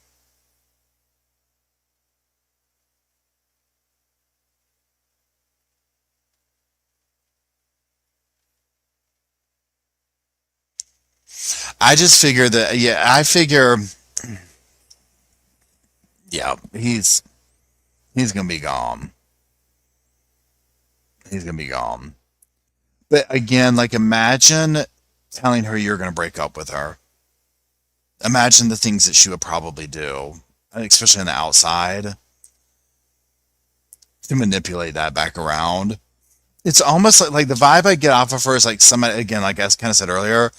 I just figure that, yeah, I figure, yeah, he's gonna be gone. He's gonna be gone. But again, like, imagine telling her you're gonna break up with her. Imagine the things that she would probably do, especially on the outside, to manipulate that back around. It's almost like the vibe I get off of her is like somebody, again, like I kind of said earlier,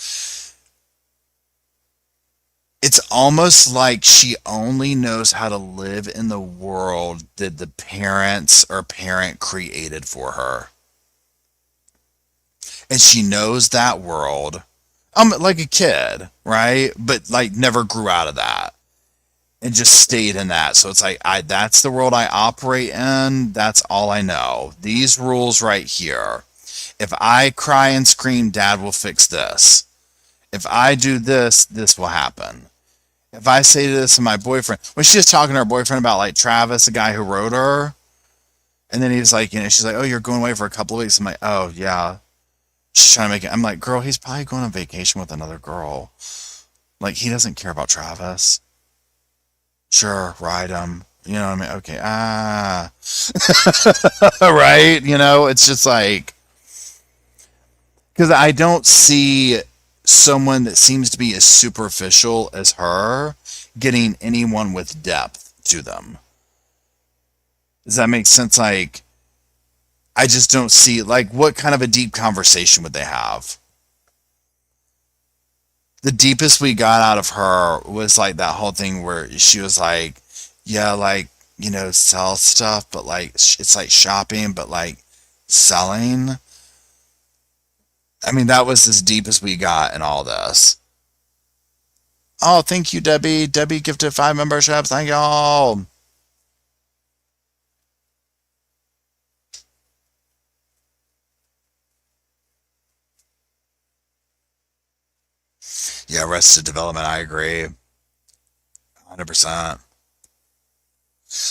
it's almost like she only knows how to live in the world that the parents or parent created for her. And she knows that world. Like a kid, right? But like never grew out of that and just stayed in that. So it's like that's the world I operate in. That's all I know. These rules right here. If I cry and scream, Dad will fix this. If I do this, this will happen. If I say this to my boyfriend, when she was talking to her boyfriend about like Travis, the guy who wrote her, and then he was like, she's like, oh, you're going away for a couple of weeks. I'm like, oh yeah. She's trying to make it. I'm like, girl, he's probably going on vacation with another girl. Like, he doesn't care about Travis. Sure, ride him. You know what I mean? Okay, right? It's just like, because I don't see someone that seems to be as superficial as her getting anyone with depth to them. Does that make sense? Like, I just don't see, like, what kind of a deep conversation would they have? The deepest we got out of her was like that whole thing where she was like, yeah, like, sell stuff, but like, it's like shopping, but like selling. I mean, that was as deep as we got in all this. Oh, thank you, Debbie. Debbie gifted 5 memberships. Thank y'all. Yeah, Arrested Development, I agree. 100%.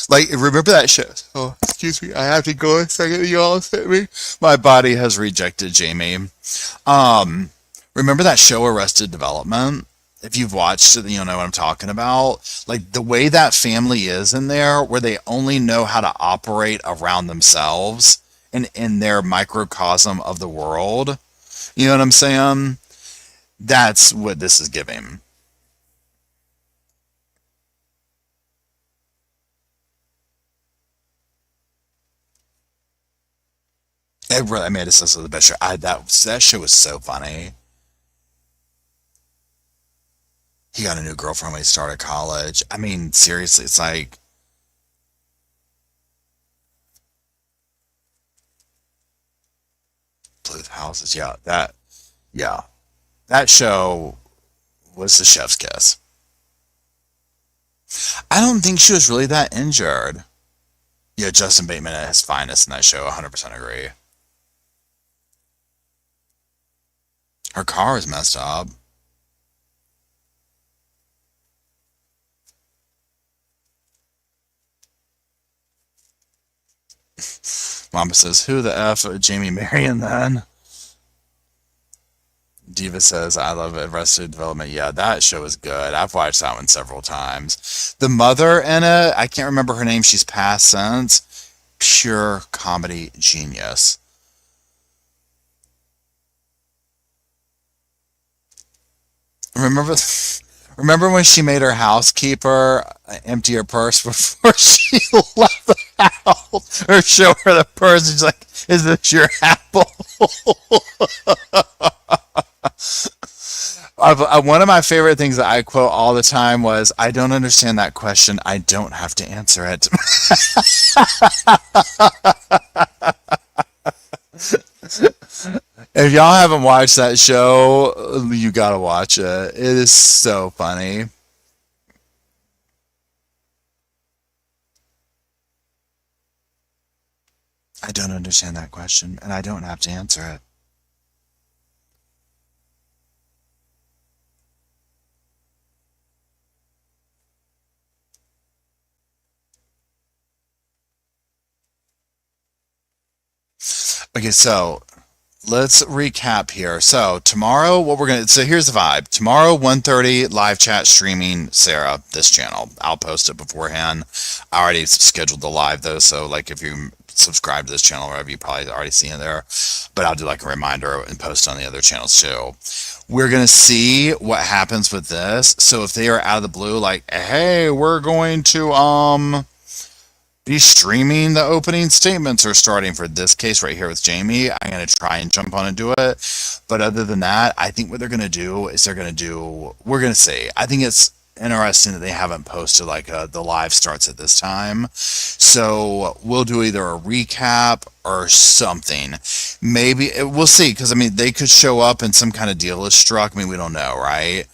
Like, remember that show? Oh, excuse me. I have to go a second. You all hit me. My body has rejected Jamie. Remember that show, Arrested Development? If you've watched it, you know what I'm talking about. Like, the way that family is in there, where they only know how to operate around themselves and in their microcosm of the world. You know what I'm saying? That's what this is giving. It really made it so the best show. That show was so funny. He got a new girlfriend when he started college. I mean, seriously, it's like Bluth Houses. Yeah, that show was the chef's kiss. I don't think she was really that injured. Yeah, Justin Bateman at his finest in that show. 100% agree. Her car is messed up. Mama says, who the F Jamie Marion then? Diva says, I love Arrested Development. Yeah, that show is good. I've watched that one several times. The mother in it, I can't remember her name. She's passed since. Pure comedy genius. remember remember when she made her housekeeper empty her purse before she left the house, or show her the purse? And she's like, "Is this your apple?" One of my favorite things that I quote all the time was, "I don't understand that question. I don't have to answer it." If y'all haven't watched that show, you gotta watch it. It is so funny. I don't understand that question, and I don't have to answer it. Okay, so let's recap here. So tomorrow, so here's the vibe. Tomorrow, 1:30, live chat streaming Sarah, this channel. I'll post it beforehand. I already scheduled the live though, so like if you subscribe to this channel or whatever, you probably already seen it there. But I'll do like a reminder and post on the other channels too. We're gonna see what happens with this. So if they are out of the blue, like, hey, we're going to be streaming the opening statements, or starting for this case right here with Jamie, I'm going to try and jump on and do it. But other than that, I think what they're going to do is we're going to see. I think it's interesting that they haven't posted like the live starts at this time. So we'll do either a recap or something. Maybe we'll see, because I mean, they could show up and some kind of deal is struck. I mean, we don't know, right?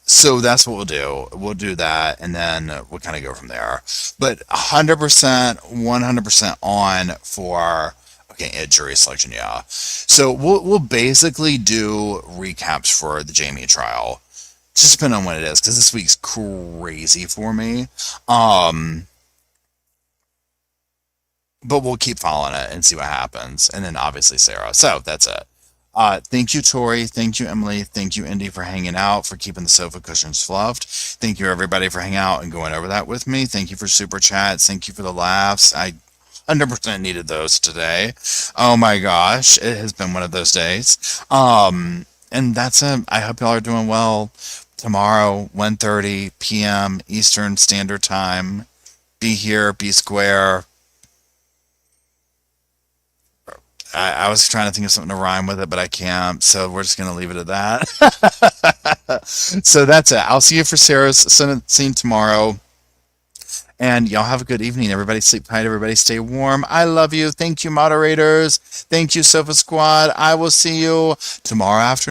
So that's what we'll do. We'll do that, and then we'll kind of go from there. But 100%, 100% on for, okay, jury selection, yeah. So we'll basically do recaps for the Jamie trial. Just depending on when it is, because this week's crazy for me. But we'll keep following it and see what happens. And then obviously Sarah. So that's it. Thank you, Tori. Thank you, Emily. Thank you, Indy, for hanging out, for keeping the sofa cushions fluffed. Thank you, everybody, for hanging out and going over that with me. Thank you for super chats. Thank you for the laughs. I 100% needed those today. Oh my gosh, it has been one of those days. And that's it. I hope y'all are doing well. Tomorrow, 1:30 p.m. Eastern Standard Time. Be here, be square. I was trying to think of something to rhyme with it, but I can't, so we're just going to leave it at that. So that's it. I'll see you for Sarah's scene tomorrow. And y'all have a good evening. Everybody sleep tight. Everybody stay warm. I love you. Thank you, moderators. Thank you, Sofa Squad. I will see you tomorrow afternoon.